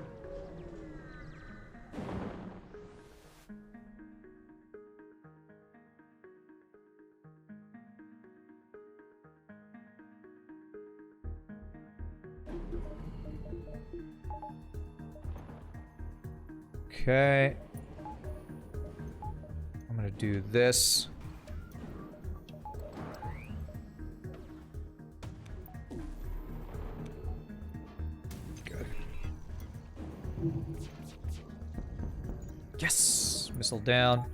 Okay. I'm gonna do this. Good. Yes! Missile down.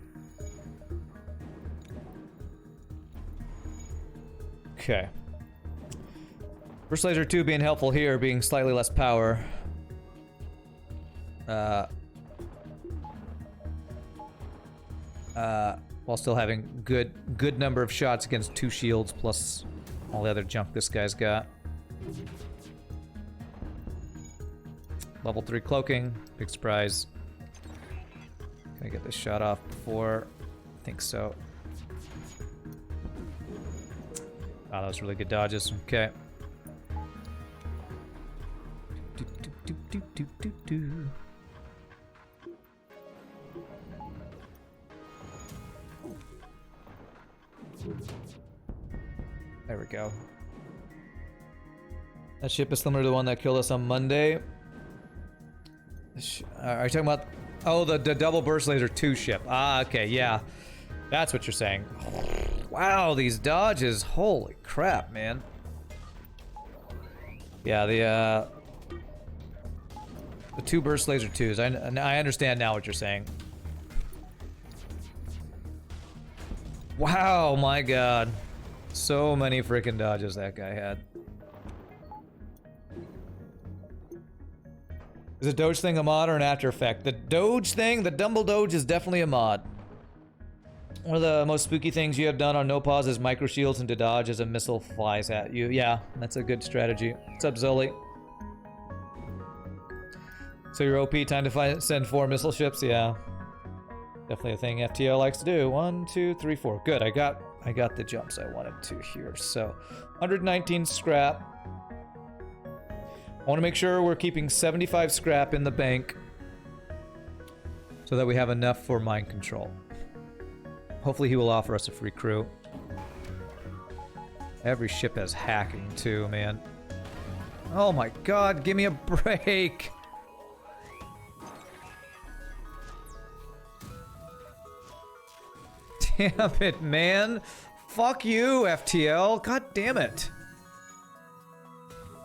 Okay. First laser 2 being helpful here, being slightly less power. While still having good number of shots against 2 shields plus all the other junk this guy's got. Level 3 cloaking, big surprise. Can I get this shot off before? I think so. Wow, that was really good dodges. Okay. There we go. That ship is similar to the one that killed us on Monday. Are you talking about... Oh, the double burst laser 2 ship. Ah, okay, yeah. That's what you're saying. Wow, these dodges. Holy crap, man. Yeah, the 2 burst laser 2s. I understand now what you're saying. Wow, my god. So many freaking dodges that guy had. Is the Doge thing a mod or an after effect? The Doge thing, the Dumble Doge is definitely a mod. One of the most spooky things you have done on no pause is micro shields into dodge as a missile flies at you. Yeah, that's a good strategy. What's up, Zoli? So your OP, time to send 4 missile ships? Yeah. Definitely a thing FTL likes to do. 1, 2, 3, 4. Good, I got the jumps I wanted to here. So, 119 scrap. I want to make sure we're keeping 75 scrap in the bank so that we have enough for mind control. Hopefully he will offer us a free crew. Every ship has hacking too, man. Oh my god, give me a break! Damn it, man. Fuck you, FTL. God damn it.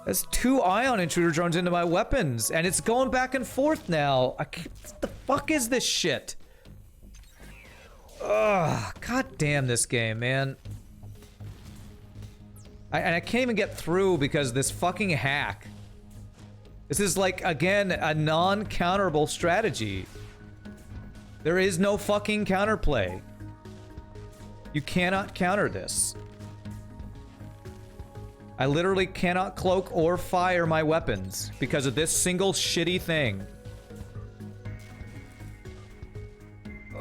That's 2 ion intruder drones into my weapons, and it's going back and forth now. What the fuck is this shit? Ugh, god damn this game, man. And I can't even get through because this fucking hack. This is like, again, a non-counterable strategy. There is no fucking counterplay. You cannot counter this. I literally cannot cloak or fire my weapons because of this single shitty thing.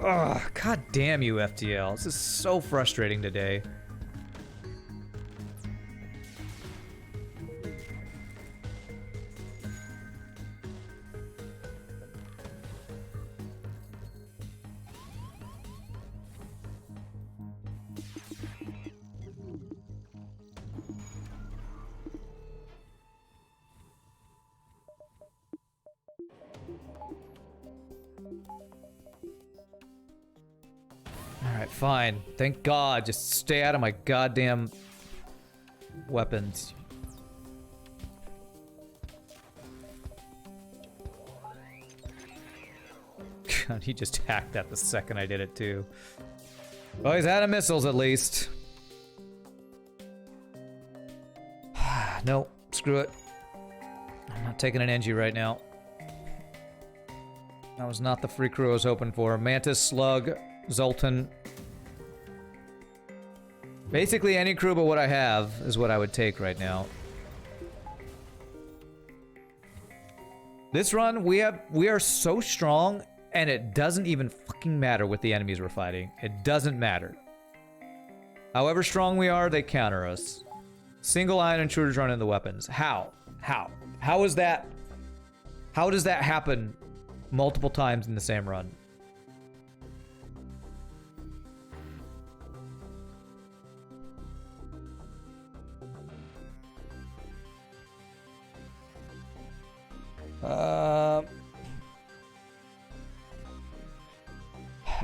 Ugh, god damn you, FTL. This is so frustrating today. Alright, fine. Thank God. Just stay out of my goddamn weapons. God, he just hacked that the second I did it too. Well, he's out of missiles at least. No, screw it. I'm not taking an NG right now. That was not the free crew I was hoping for. Mantis, Slug, Zoltan. Basically any crew but what I have is what I would take right now. This run, we are so strong, and it doesn't even fucking matter what the enemies we're fighting. It doesn't matter. However strong we are, they counter us. Single ion intruders run in the weapons. How? How is that? How does that happen multiple times in the same run?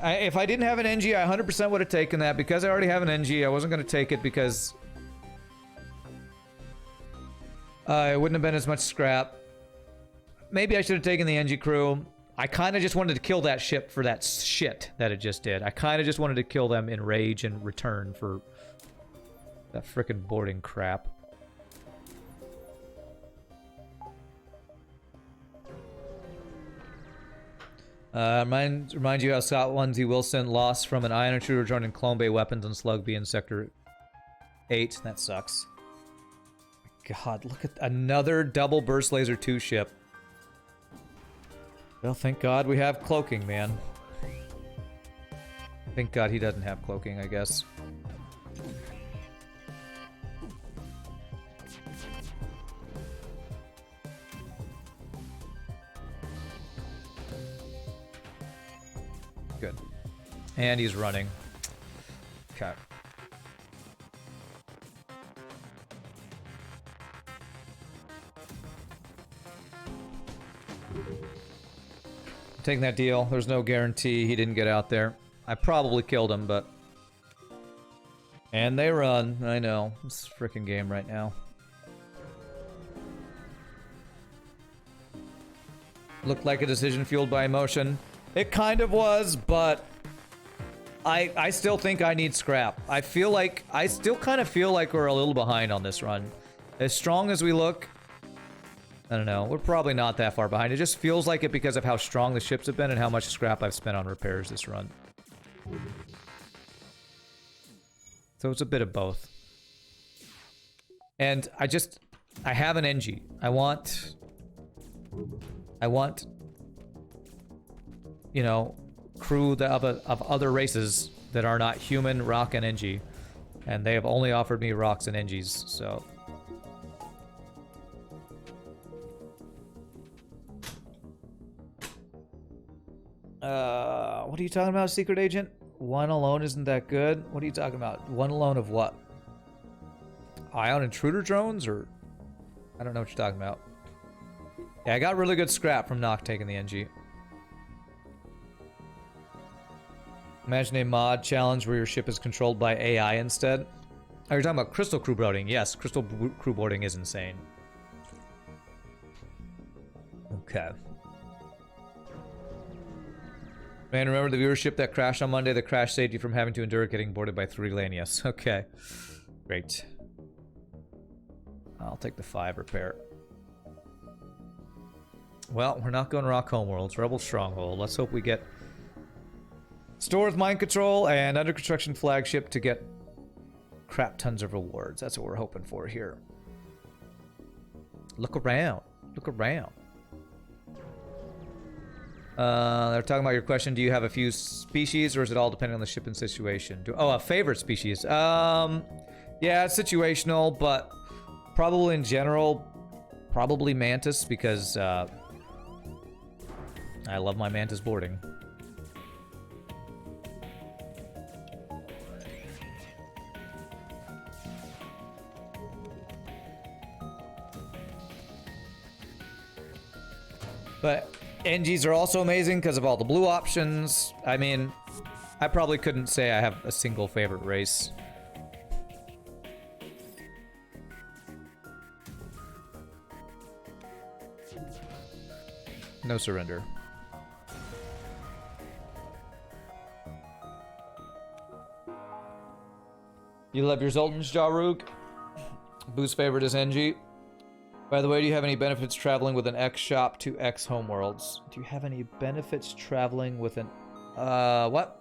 If I didn't have an NG, I 100% would have taken that. Because I already have an NG, I wasn't going to take it because it wouldn't have been as much scrap. Maybe I should have taken the NG crew. I kind of just wanted to kill that ship for that shit that it just did. I kind of just wanted to kill them in rage and return for that frickin' boarding crap. Remind you how Scott 1Z Wilson lost from an ion intruder joining Clone Bay weapons on Slug B in Sector 8. That sucks. God, look at another double burst laser 2 ship. Well, thank God we have cloaking, man. Thank God he doesn't have cloaking, I guess. Good. And he's running. Okay. Taking that deal. There's no guarantee he didn't get out there. I probably killed him, but... And they run. I know. This freaking game right now. Looked like a decision fueled by emotion. It kind of was, but... I still think I need scrap. I still kind of feel like we're a little behind on this run. As strong as we look... I don't know. We're probably not that far behind. It just feels like it because of how strong the ships have been and how much scrap I've spent on repairs this run. So it's a bit of both. And I have an NG. I want, you know, crew of other races that are not human, rock, and NG. And they have only offered me rocks and NGs, so... What are you talking about, Secret Agent? One alone isn't that good? What are you talking about? One alone of what? Ion intruder drones, or... I don't know what you're talking about. Yeah, I got really good scrap from Nock taking the NG. Imagine a mod challenge where your ship is controlled by AI instead. Oh, you're talking about crystal crew boarding. Yes, crystal crew boarding is insane. Okay. Man, remember the viewership that crashed on Monday? The crash saved you from having to endure getting boarded by 3 Lanius. Okay. Great. I'll take the 5 repair. Well, we're not going Rock Homeworlds. Rebel Stronghold. Let's hope we get Stores Mind Control and Under Construction Flagship to get crap tons of rewards. That's what we're hoping for here. Look around. Look around. They're talking about your question. Do you have a few species, or is it all depending on the ship and situation? A favorite species. Yeah, it's situational, but probably in general, probably Mantis, because I love my Mantis boarding. But NGs are also amazing because of all the blue options. I mean, I probably couldn't say I have a single favorite race. No surrender. You love your Zoltan's Jarug. Boo's favorite is NG. By the way, do you have any benefits traveling with an X shop to X homeworlds? Do you have any benefits traveling with an... what?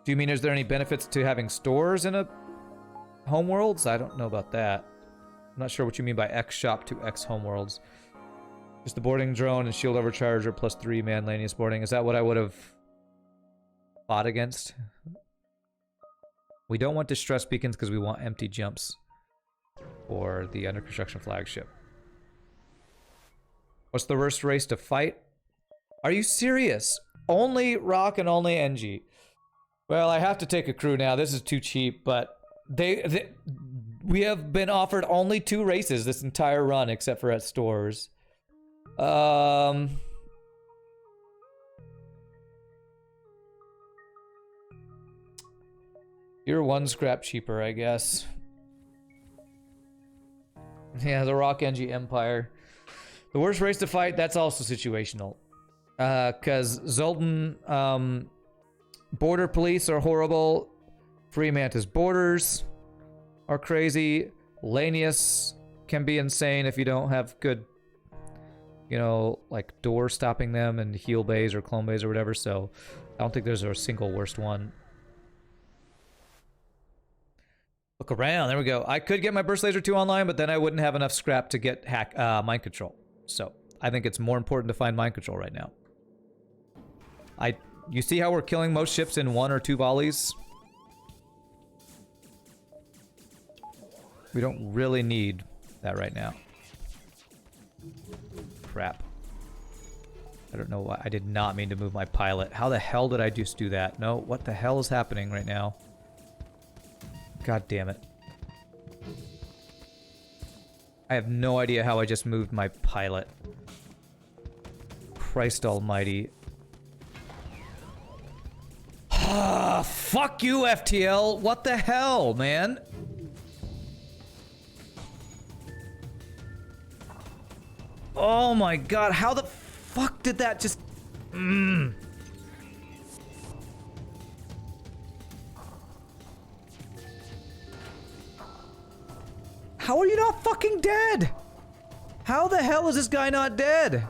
Do you mean is there any benefits to having stores in a homeworlds? I don't know about that. I'm not sure what you mean by X shop to X homeworlds. Just the boarding drone and shield overcharger plus 3 manlanius boarding. Is that what I would have fought against? We don't want distress beacons because we want empty jumps for the under construction flagship. What's the worst race to fight? Are you serious? Only Rock and only NG. Well, I have to take a crew now. This is too cheap, but we have been offered only 2 races this entire run, except for at stores. You're 1 scrap cheaper, I guess. Yeah, the Rock NG Empire. The worst race to fight, that's also situational. Because Zoltan, Border Police are horrible. Free Mantis Borders are crazy. Lanius can be insane if you don't have good, you know, like door stopping them and heal bays or clone bays or whatever. So I don't think there's a single worst one. Look around. There we go. I could get my Burst Laser 2 online, but then I wouldn't have enough scrap to get mind control. So I think it's more important to find mind control right now. You see how we're killing most ships in 1 or 2 volleys? We don't really need that right now. Crap. I don't know why. I did not mean to move my pilot. How the hell did I just do that? No, what the hell is happening right now? God damn it. I have no idea how I just moved my pilot. Christ almighty. Fuck you, FTL. What the hell, man? Oh my god, how the fuck did that just... How are you not fucking dead? How the hell is this guy not dead?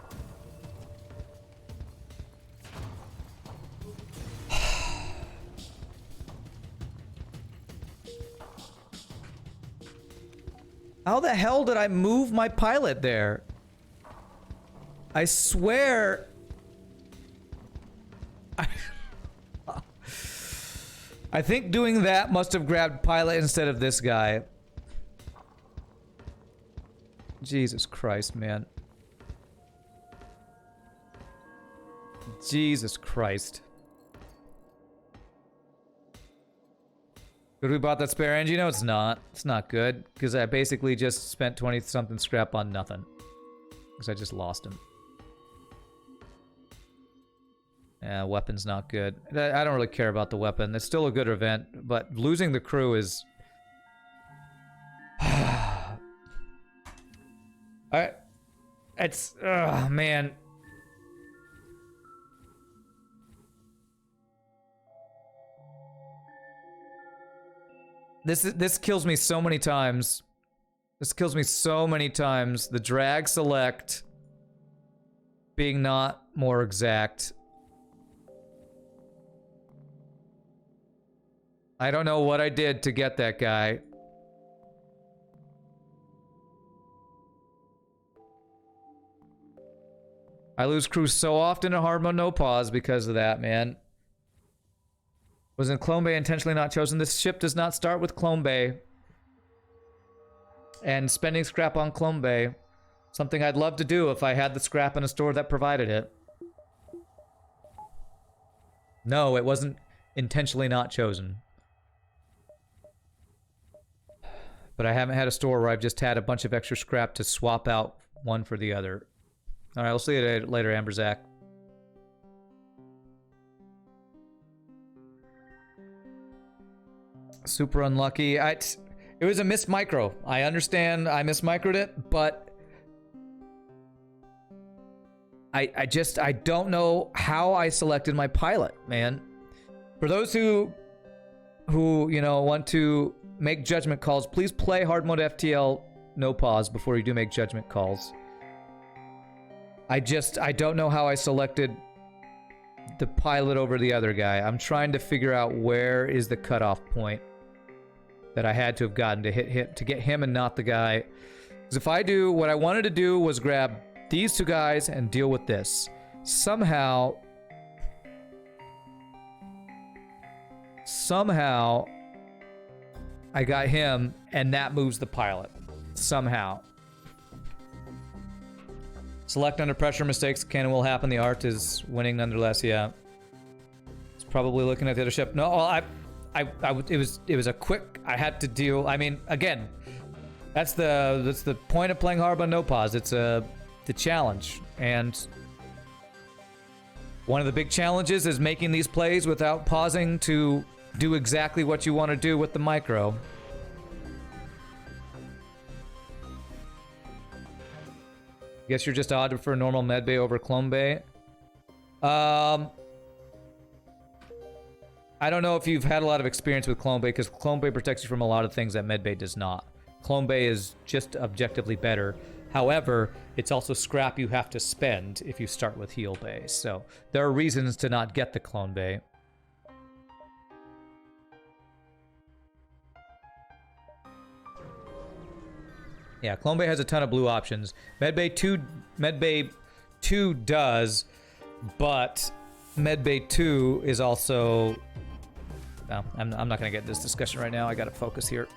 How the hell did I move my pilot there? I swear... I think doing that must have grabbed pilot instead of this guy. Jesus Christ, man. Jesus Christ. Good we bought that spare engine? No, it's not. It's not good. Because I basically just spent 20-something scrap on nothing. Because I just lost him. Yeah, weapon's not good. I don't really care about the weapon. It's still a good event, but losing the crew is... It's... Ugh, man. This kills me so many times. This kills me so many times. The drag select being not more exact. I don't know what I did to get that guy. I lose crew so often in hard mode no pause because of that, man. Wasn't Clone Bay intentionally not chosen? This ship does not start with Clone Bay. And spending scrap on Clone Bay, something I'd love to do if I had the scrap in a store that provided it. No, it wasn't intentionally not chosen. But I haven't had a store where I've just had a bunch of extra scrap to swap out one for the other. Alright, we'll see you later, Amberzak. Super unlucky. It was a missed micro. I understand I mismicroed it, but I don't know how I selected my pilot, man. For those who you know want to make judgment calls. Please play hard mode FTL, no pause, before you do make judgment calls. I don't know how I selected the pilot over the other guy. I'm trying to figure out where is the cutoff point that I had to have gotten to hit him, to get him and not the guy. Because if I do, what I wanted to do was grab these two guys and deal with this. Somehow I got him, and that moves the pilot. Somehow. Select under pressure, mistakes can and will happen. The art is winning nonetheless, yeah. It's probably looking at the other ship. No, it was a quick, I had to deal, I mean, again, that's the point of playing hard on no pause. It's the challenge. And one of the big challenges is making these plays without pausing to do exactly what you want to do with the micro. Guess you're just odd for normal medbay over clone bay. I don't know if you've had a lot of experience with clone bay, because clone bay protects you from a lot of things that medbay does not. Clone bay is just objectively better. However, it's also scrap you have to spend if you start with heal bay. So there are reasons to not get the clone bay. Yeah, Clone Bay has a ton of blue options. Medbay 2 does, but Medbay 2 is also... No, I'm not going to get this discussion right now. I got to focus here.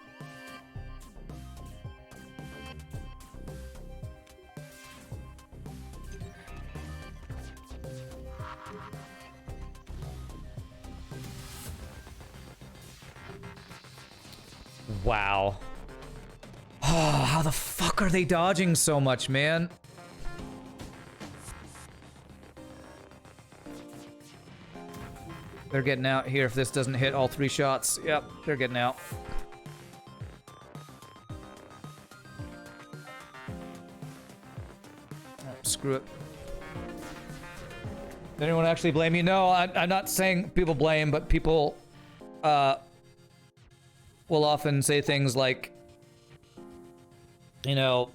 Wow. Oh, how the fuck are they dodging so much, man? They're getting out here if this doesn't hit all 3 shots. Yep, they're getting out. Oh, screw it. Does anyone actually blame you? No, I'm not saying people blame, but people will often say things like, you know,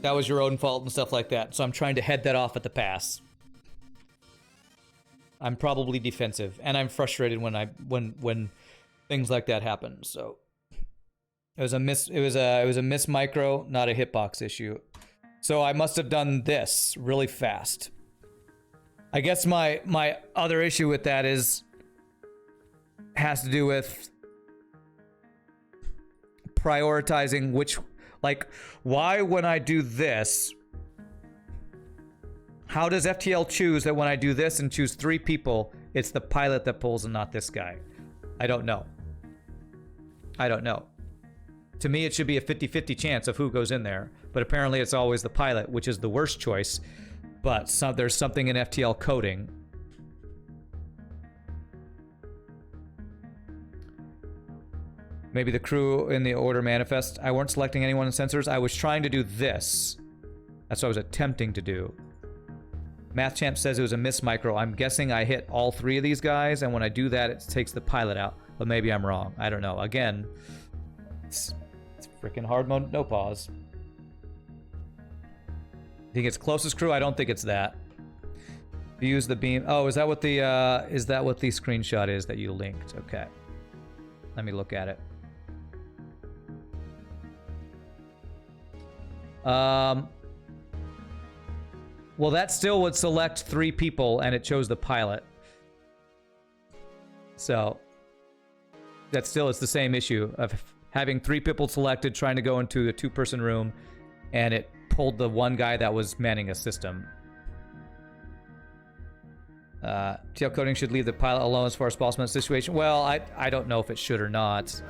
that was your own fault and stuff like that. So I'm trying to head that off at the pass. I'm probably defensive, and I'm frustrated when things like that happen. So it was a miss micro, not a hitbox issue. So I must have done this really fast. I guess my other issue with that has to do with prioritizing which. Like, why when I do this, how does FTL choose that when I do this and choose 3 people, it's the pilot that pulls and not this guy? I don't know. I don't know. To me, it should be a 50-50 chance of who goes in there, but apparently it's always the pilot, which is the worst choice, but there's something in FTL coding. Maybe the crew in the order manifest. I weren't selecting anyone in sensors. I was trying to do this. That's what I was attempting to do. MathChamp says it was a miss micro. I'm guessing I hit all 3 of these guys, and when I do that, it takes the pilot out. But maybe I'm wrong. I don't know. Again, it's freaking hard mode, no pause. Think it's closest crew? I don't think it's that. Use the beam. Oh, is that what the screenshot is that you linked? Okay. Let me look at it. Well, that still would select 3 people, and it chose the pilot. So that still is the same issue of having 3 people selected, trying to go into a 2-person room, and it pulled the one guy that was manning a system. TL coding should leave the pilot alone as far as possible in the situation. Well, I don't know if it should or not.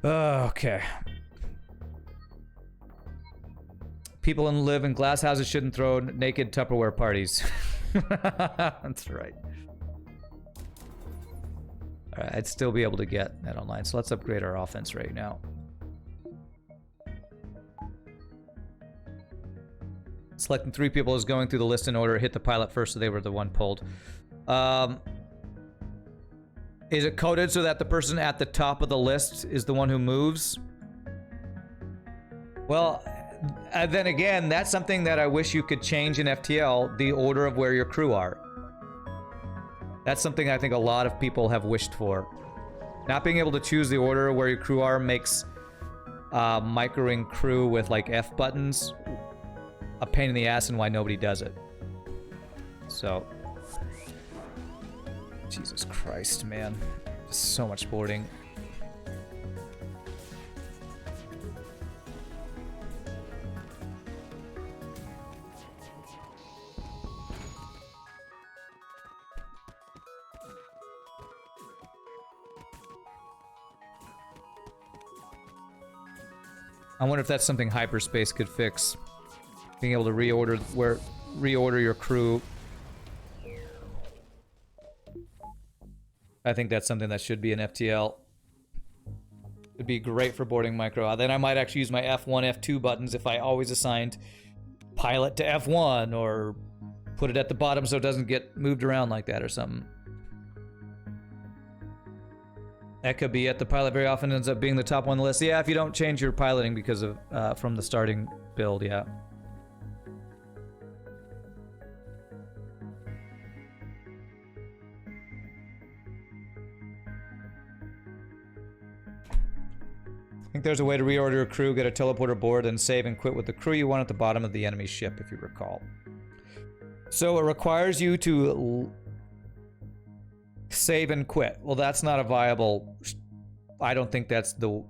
Okay. People who live in glass houses shouldn't throw naked Tupperware parties. That's right. Alright, I'd still be able to get that online, so let's upgrade our offense right now. Selecting 3 people is going through the list in order. Hit the pilot first, so they were the one pulled. Is it coded so that the person at the top of the list is the one who moves? Well, then again, that's something that I wish you could change in FTL, the order of where your crew are. That's something I think a lot of people have wished for. Not being able to choose the order where your crew are makes microing crew with like F buttons a pain in the ass, and why nobody does it. So, Jesus Christ, man. Just so much boarding. I wonder if that's something hyperspace could fix. Being able to reorder your crew. I think that's something that should be an FTL. It'd be great for boarding micro. Then I might actually use my F1, F2 buttons if I always assigned pilot to F1, or put it at the bottom so it doesn't get moved around like that or something. That could be it. The pilot very often ends up being the top one on the list. Yeah, if you don't change your piloting because of from the starting build, yeah. I think there's a way to reorder your crew, get a teleporter board, and save and quit with the crew you want at the bottom of the enemy ship, if you recall. So it requires you to save and quit. Well, that's not a viable... I don't think that's the...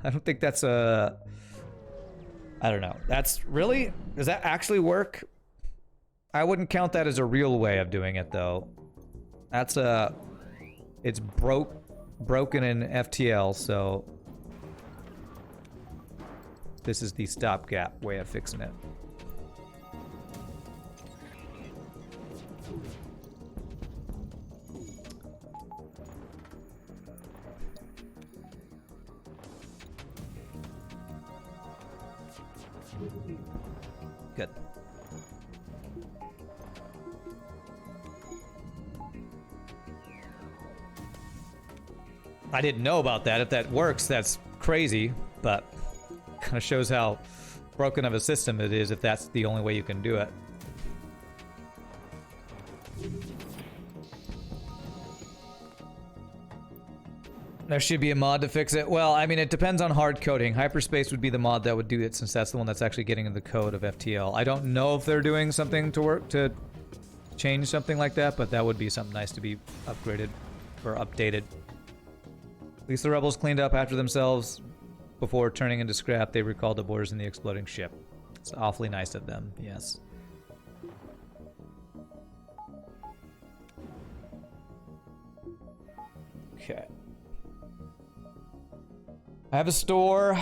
I don't think that's a... I don't know. That's... Really? Does that actually work? I wouldn't count that as a real way of doing it, though. That's a... It's broken in FTL, so... This is the stopgap way of fixing it. Good. I didn't know about that. If that works, that's crazy, but kind of shows how broken of a system it is if that's the only way you can do it. There should be a mod to fix it. Well, I mean, it depends on hard coding. Hyperspace would be the mod that would do it, since that's the one that's actually getting in the code of FTL. I don't know if they're doing something to change something like that, but that would be something nice to be upgraded or updated. At least the rebels cleaned up after themselves before turning into scrap. They recalled the boarders in the exploding ship. It's awfully nice of them, yes. Okay. I have a store.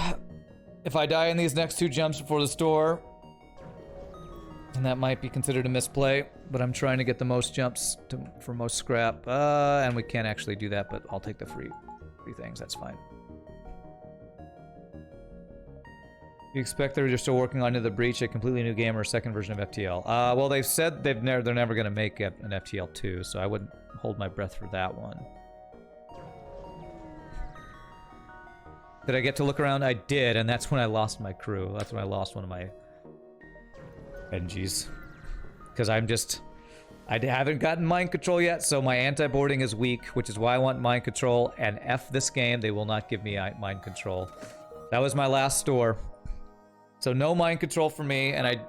If I die in these next two jumps before the store, then that might be considered a misplay, but I'm trying to get the most jumps for most scrap. And we can't actually do that, but I'll take the free things, that's fine. You expect they're still working on the Breach, a completely new game or a second version of FTL? Well, they've said they're never going to make an FTL 2, so I wouldn't hold my breath for that one. Did I get to look around? I did, and that's when I lost my crew. That's when I lost one of my NGs. Because I haven't gotten mind control yet, so my anti-boarding is weak, which is why I want mind control, and F this game, they will not give me mind control. That was my last store. So no mind control for me, and I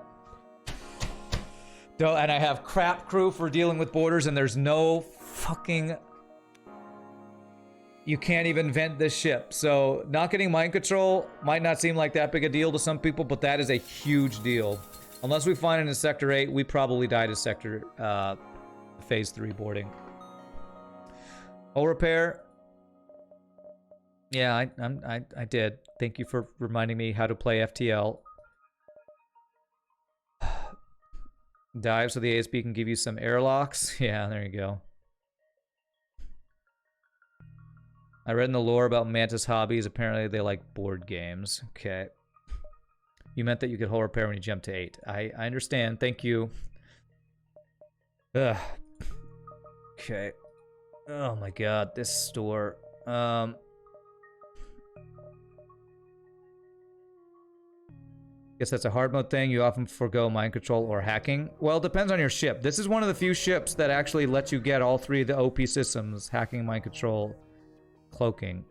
have crap crew for dealing with boarders, and there's no fucking... You can't even vent this ship. So not getting mind control might not seem like that big a deal to some people, but that is a huge deal. Unless we find it in Sector 8, we probably died to Sector Phase 3 boarding. Hull repair. Yeah, I did. Thank you for reminding me how to play FTL. Dive so the ASB can give you some airlocks. Yeah, there you go. I read in the lore about Mantis hobbies. Apparently they like board games. Okay. You meant that you could hull repair when you jump to 8. I understand. Thank you. Ugh. Okay. Oh my god, this store. Guess that's a hard mode thing. You often forego mind control or hacking. Well, it depends on your ship. This is one of the few ships that actually let you get all three of the OP systems: hacking, mind control, cloaking.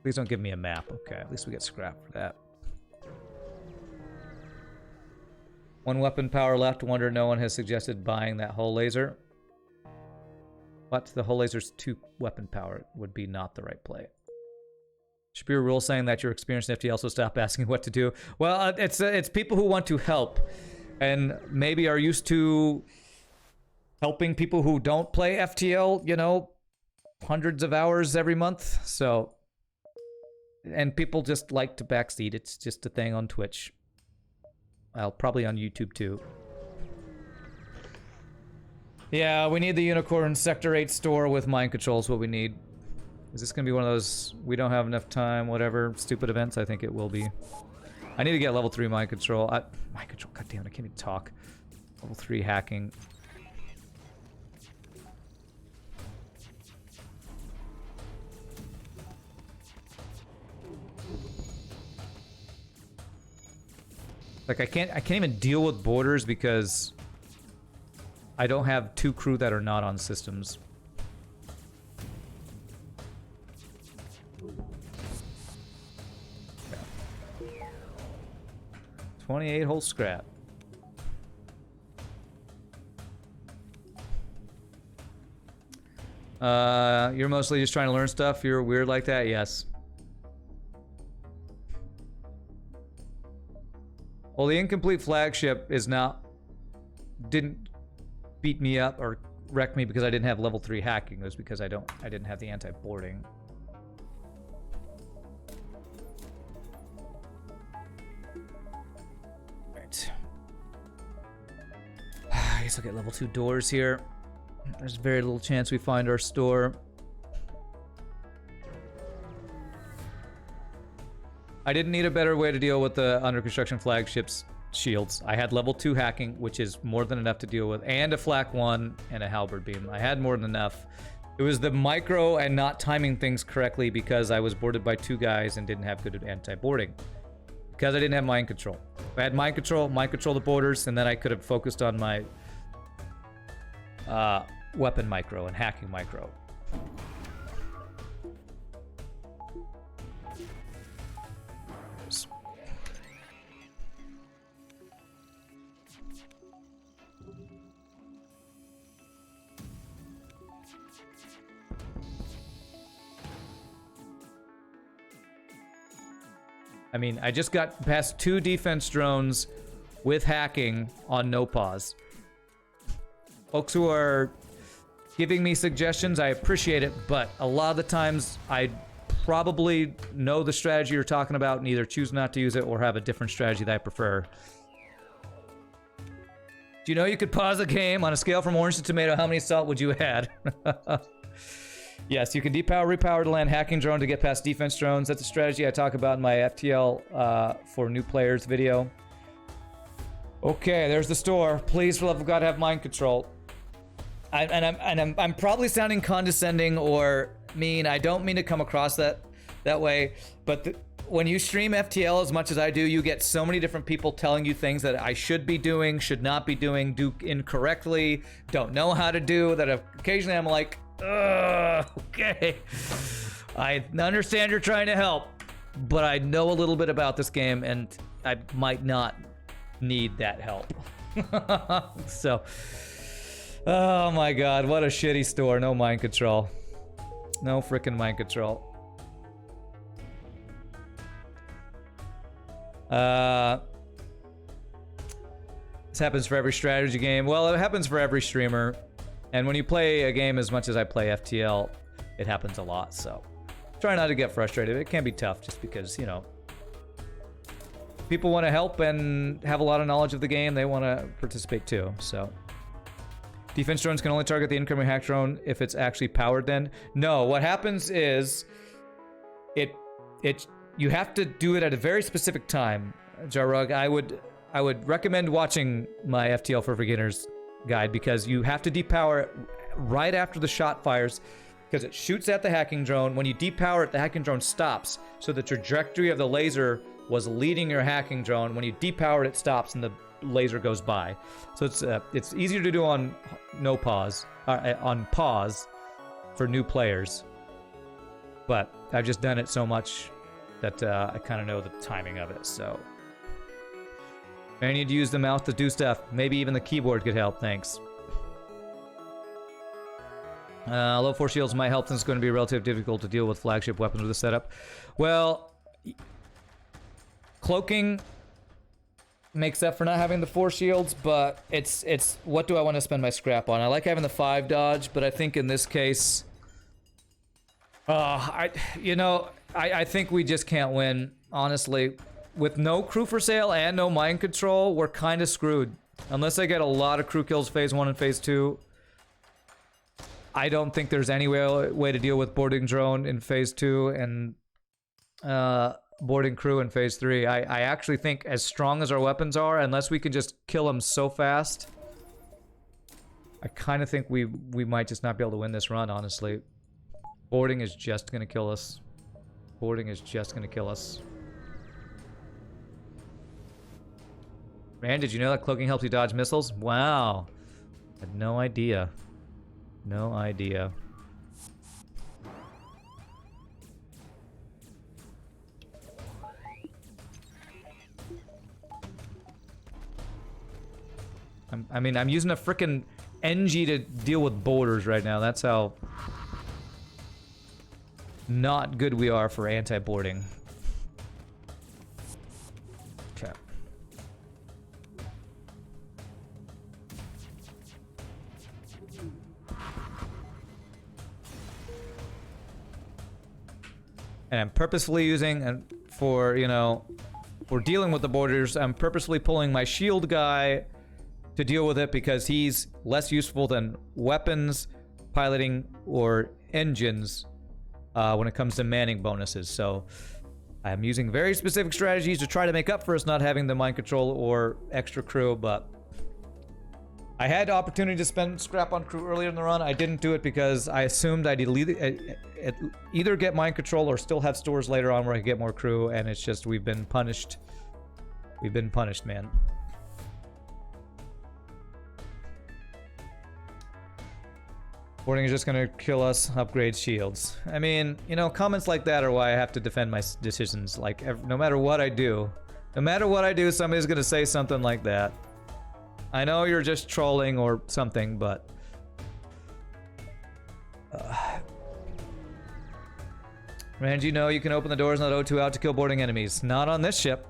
Please don't give me a map. Okay, at least we get scrap for that. One weapon power left. Wonder no one has suggested buying that hull laser. What? The hull laser's 2 weapon power would be not the right play. Should be a rule saying that you're experienced in FTL, so stop asking what to do. Well, it's people who want to help and maybe are used to helping people who don't play FTL, you know, hundreds of hours every month. So, and people just like to backseat. It's just a thing on Twitch. Well, probably on YouTube too. Yeah, we need the Unicorn Sector 8 store with mind control is what we need. Is this gonna be one of those we don't have enough time, whatever, stupid events? I think it will be. I need to get level 3 mind control. Mind control, goddammit, I can't even talk. Level 3 hacking. Like I can't even deal with borders because I don't have 2 crew that are not on systems. 28 whole scrap. You're mostly just trying to learn stuff? You're weird like that? Yes. Well, the incomplete flagship is not... didn't beat me up or wreck me because I didn't have level 3 hacking. It was because I didn't have the anti-boarding. I guess I'll get level 2 doors here. There's very little chance we find our store. I didn't need a better way to deal with the under construction flagship's shields. I had level 2 hacking, which is more than enough to deal with, and a flak 1 and a halberd beam. I had more than enough. It was the micro and not timing things correctly because I was boarded by 2 guys and didn't have good anti-boarding. Because I didn't have mind control. If I had mind control the borders, and then I could have focused on my weapon micro and hacking micro. I mean, I just got past 2 defense drones with hacking on no pause. Folks who are giving me suggestions, I appreciate it, but a lot of the times I probably know the strategy you're talking about and either choose not to use it or have a different strategy that I prefer. Do you know you could pause a game on a scale from orange to tomato? How many salt would you add? Yes, you can depower, repower to land hacking drone to get past defense drones. That's a strategy I talk about in my FTL for new players video. Okay, there's the store. Please, for the love of God, have mind control. I'm probably sounding condescending or mean. I don't mean to come across that way, but when you stream FTL as much as I do, you get so many different people telling you things that I should be doing, should not be doing, do incorrectly, don't know how to do, that occasionally I'm like, ugh, okay. I understand you're trying to help, but I know a little bit about this game and I might not need that help. So, oh my god, what a shitty store. No mind control. No frickin' mind control. This happens for every strategy game. Well, it happens for every streamer. And when you play a game as much as I play FTL, it happens a lot, so try not to get frustrated. It can be tough just because, you know, people want to help and have a lot of knowledge of the game. They want to participate too, so. Defense drones can only target the incoming hack drone if it's actually powered then? No, what happens is you have to do it at a very specific time, Jarrug. I would recommend watching my FTL for Beginners guide, because you have to depower it right after the shot fires, because it shoots at the hacking drone. When you depower it, the hacking drone stops. So the trajectory of the laser was leading your hacking drone. When you depower it, it stops and the laser goes by. So it's easier to do on no pause, on pause for new players. But I've just done it so much that I kind of know the timing of it, so. I need to use the mouse to do stuff. Maybe even the keyboard could help, thanks. Low force shields might help since it's going to be relatively difficult to deal with flagship weapons with the setup. Well, cloaking makes up for not having the force shields, but it's what do I want to spend my scrap on? I like having the 5 dodge, but I think in this case, I think we just can't win, honestly. With no crew for sale and no mind control, we're kind of screwed. Unless I get a lot of crew kills phase 1 and phase 2, I don't think there's any way to deal with boarding drone in phase 2 and boarding crew in phase 3. I actually think as strong as our weapons are, unless we can just kill them so fast, I kind of think we might just not be able to win this run, honestly. Boarding is just gonna kill us. Boarding is just gonna kill us. Man, did you know that cloaking helps you dodge missiles? Wow. I had no idea. No idea. I'm using a frickin' NG to deal with borders right now. That's how not good we are for anti-boarding. Okay. And I'm purposefully using, and for, you know, for dealing with the borders, I'm purposefully pulling my shield guy to deal with it because he's less useful than weapons, piloting, or engines when it comes to manning bonuses. So I'm using very specific strategies to try to make up for us not having the mind control or extra crew, but I had the opportunity to spend scrap on crew earlier in the run. I didn't do it because I assumed I'd either get mind control or still have stores later on where I could get more crew, and it's just we've been punished. We've been punished, man. Boarding is just gonna kill us. Upgrade shields. I mean, you know, comments like that are why I have to defend my decisions. Like, no matter what I do, somebody's gonna say something like that. I know you're just trolling or something, but Rand, you know you can open the doors, not O2 out to kill boarding enemies. Not on this ship.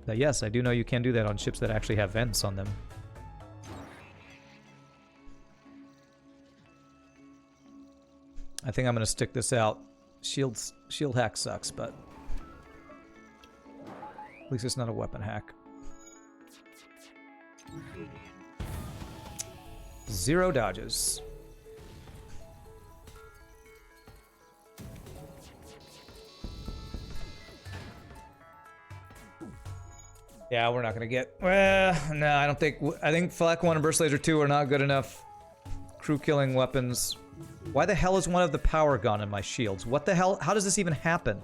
But yes, I do know you can do that on ships that actually have vents on them. I think I'm gonna stick this out. Shield hack sucks, but at least it's not a weapon hack. 0 dodges. Yeah, we're not gonna get. Well, no, I don't think. I think Flak 1 and Burst Laser 2 are not good enough crew killing weapons. Why the hell is one of the power gone in my shields? What the hell? How does this even happen?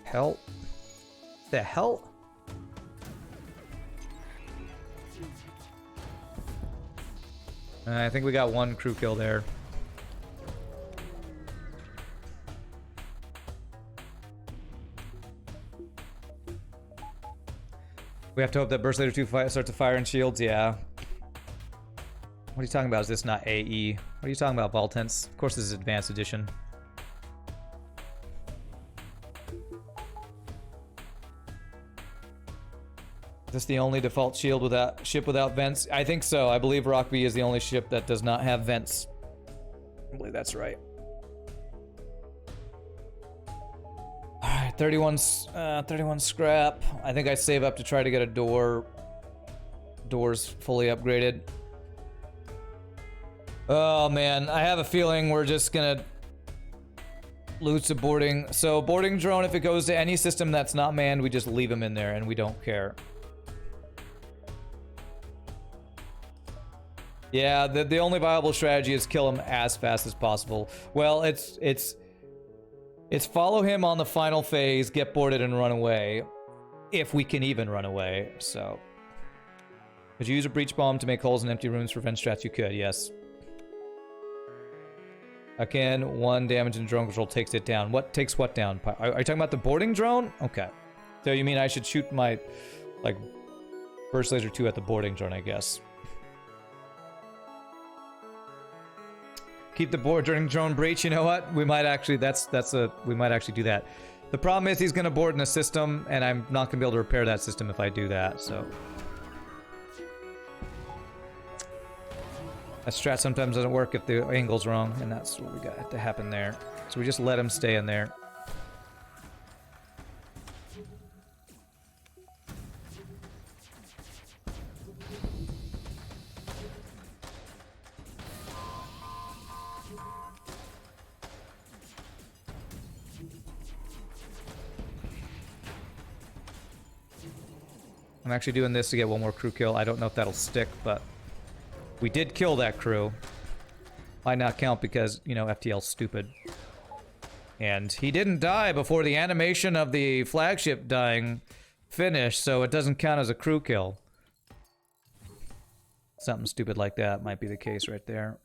Hell. The hell? I think we got 1 crew kill there. We have to hope that Burst Laser 2 starts to fire in shields, yeah. What are you talking about? Is this not AE? What are you talking about, Voltense? Of course this is Advanced Edition. Is this the only default shield ship without vents? I think so. I believe Rockby is the only ship that does not have vents. I believe that's right. Alright, 31 scrap. I think I save up to try to get a doors fully upgraded. Oh man, I have a feeling we're just gonna lose to boarding. So boarding drone, if it goes to any system that's not manned, we just leave them in there and we don't care. Yeah, the only viable strategy is kill him as fast as possible. Well, it's follow him on the final phase, get boarded, and run away. If we can even run away, so. Could you use a breach bomb to make holes in empty rooms for vent strats? You could, yes. Again, 1 damage and drone control takes it down. What takes what down? Are you talking about the boarding drone? Okay. So you mean I should shoot my, like, burst laser 2 at the boarding drone, I guess. Keep the boarding drone breach. You know what? We might actually, we might actually do that. The problem is he's gonna board in a system, and I'm not gonna be able to repair that system if I do that, so. That strat sometimes doesn't work if the angle's wrong, and that's what we got to happen there. So we just let him stay in there. I'm actually doing this to get one more crew kill. I don't know if that'll stick, but we did kill that crew. Might not count because, you know, FTL's stupid. And he didn't die before the animation of the flagship dying finished, so it doesn't count as a crew kill. Something stupid like that might be the case right there.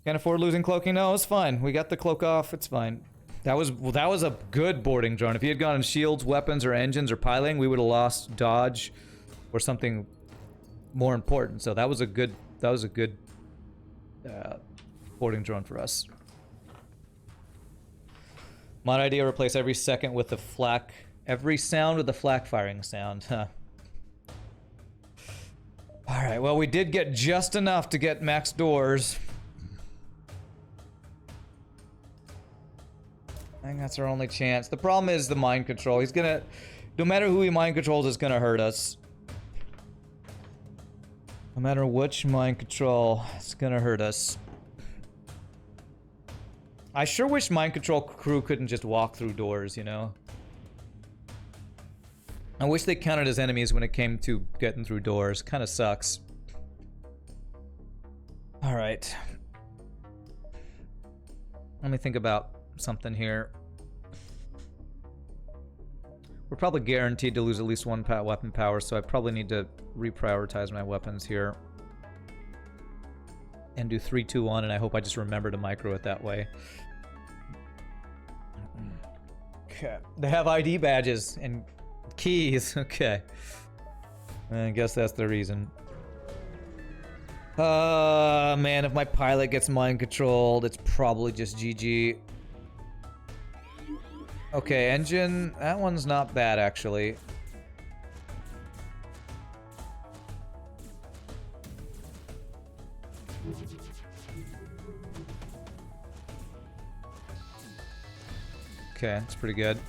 Can't afford losing cloaking? No, it's fine. We got the cloak off. It's fine. That was a good boarding drone. If he had gone in shields, weapons, or engines, or piloting, we would have lost dodge or something more important. So that was a good boarding drone for us. Mod idea: replace every second with the flak, every sound with the flak firing sound. Huh. All right. Well, we did get just enough to get max doors. I think that's our only chance. The problem is the mind control. He's gonna, no matter who he mind controls, it's gonna hurt us. No matter which mind control, it's gonna hurt us. I sure wish mind control crew couldn't just walk through doors, you know? I wish they counted as enemies when it came to getting through doors. Kinda sucks. Alright. Let me think about something here. We're probably guaranteed to lose at least one weapon power, so I probably need to reprioritize my weapons here. And do 3, 2, 1, and I hope I just remember to micro it that way. Okay. They have ID badges and keys. Okay. I guess that's the reason. Man, if my pilot gets mind controlled, it's probably just GG. Okay, engine, that one's not bad, actually. Okay, that's pretty good.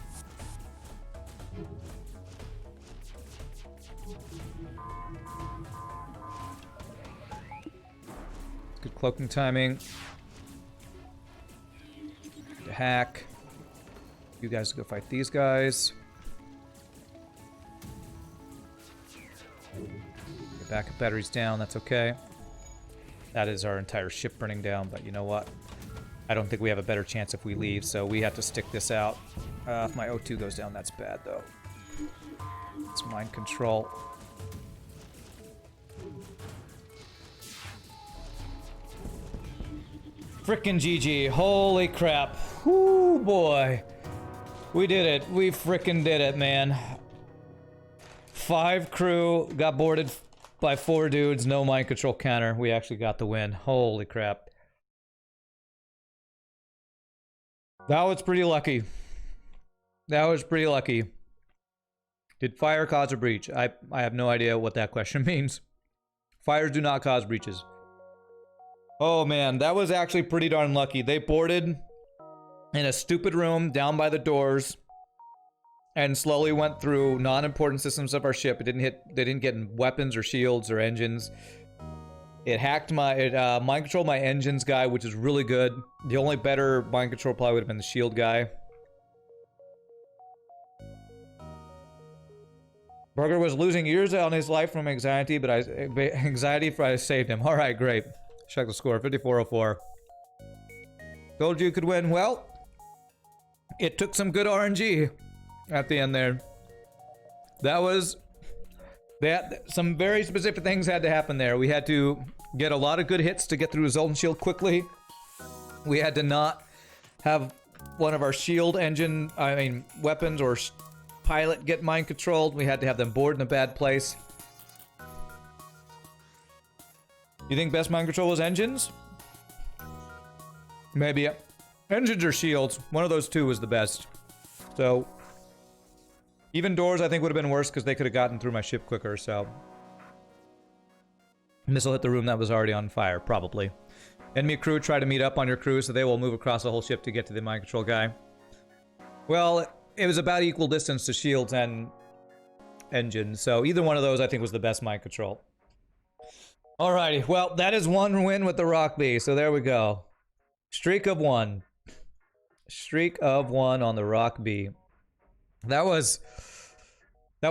Good cloaking timing. Good hack. You guys go fight these guys. Get backup batteries down, that's okay. That is our entire ship burning down, but you know what? I don't think we have a better chance if we leave, so we have to stick this out. If my O2 goes down, that's bad, though. It's mind control. Frickin' GG. Holy crap. Whoo, boy. We did it. We frickin' did it, man. 5 crew got boarded by 4 dudes, no mind control counter. We actually got the win. Holy crap. That was pretty lucky. That was pretty lucky. Did fire cause a breach? I have no idea what that question means. Fires do not cause breaches. Oh man, that was actually pretty darn lucky. They boarded in a stupid room down by the doors and slowly went through non-important systems of our ship. They didn't get weapons or shields or engines. It hacked mind controlled my engines guy, which is really good. The only better mind control probably would have been the shield guy. Burger was losing years on his life from anxiety, but I saved him. All right, great. Check the score, 5404. Told you could win. Well, it took some good RNG at the end there. Some very specific things had to happen there. We had to get a lot of good hits to get through Zoltan Shield quickly. We had to not have one of our shield weapons or pilot get mind controlled. We had to have them board in a bad place. You think best mind control was engines? Maybe. Engines or shields. One of those two was the best. So, even doors I think would have been worse because they could have gotten through my ship quicker, so. Missile hit the room that was already on fire, probably. Enemy crew try to meet up on your crew, so they will move across the whole ship to get to the mind control guy. Well, it was about equal distance to shields and engines, so either one of those I think was the best mind control. Alrighty, well, that is one win with the Rock B, so there we go. Streak of one. Streak of one on the Rock B. That was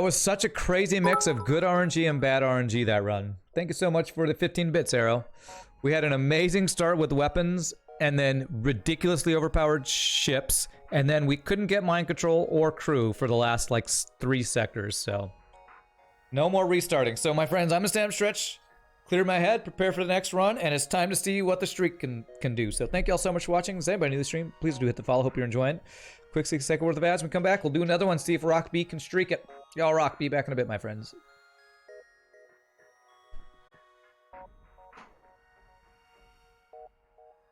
such a crazy mix of good RNG and bad RNG that run. Thank you so much for the 15 bits, Arrow. We had an amazing start with weapons, and then ridiculously overpowered ships, and then we couldn't get mind control or crew for the last, like, 3 sectors, so. No more restarting. So, my friends, I'm gonna stand up, stretch, clear my head, prepare for the next run, and it's time to see what the streak can do. So, thank you all so much for watching. Is anybody new to the stream? Please do hit the follow. Hope you're enjoying it. Quick 6-second worth of ads. When we come back, we'll do another one, see if Rock B can streak it. Y'all Rock B back in a bit, my friends.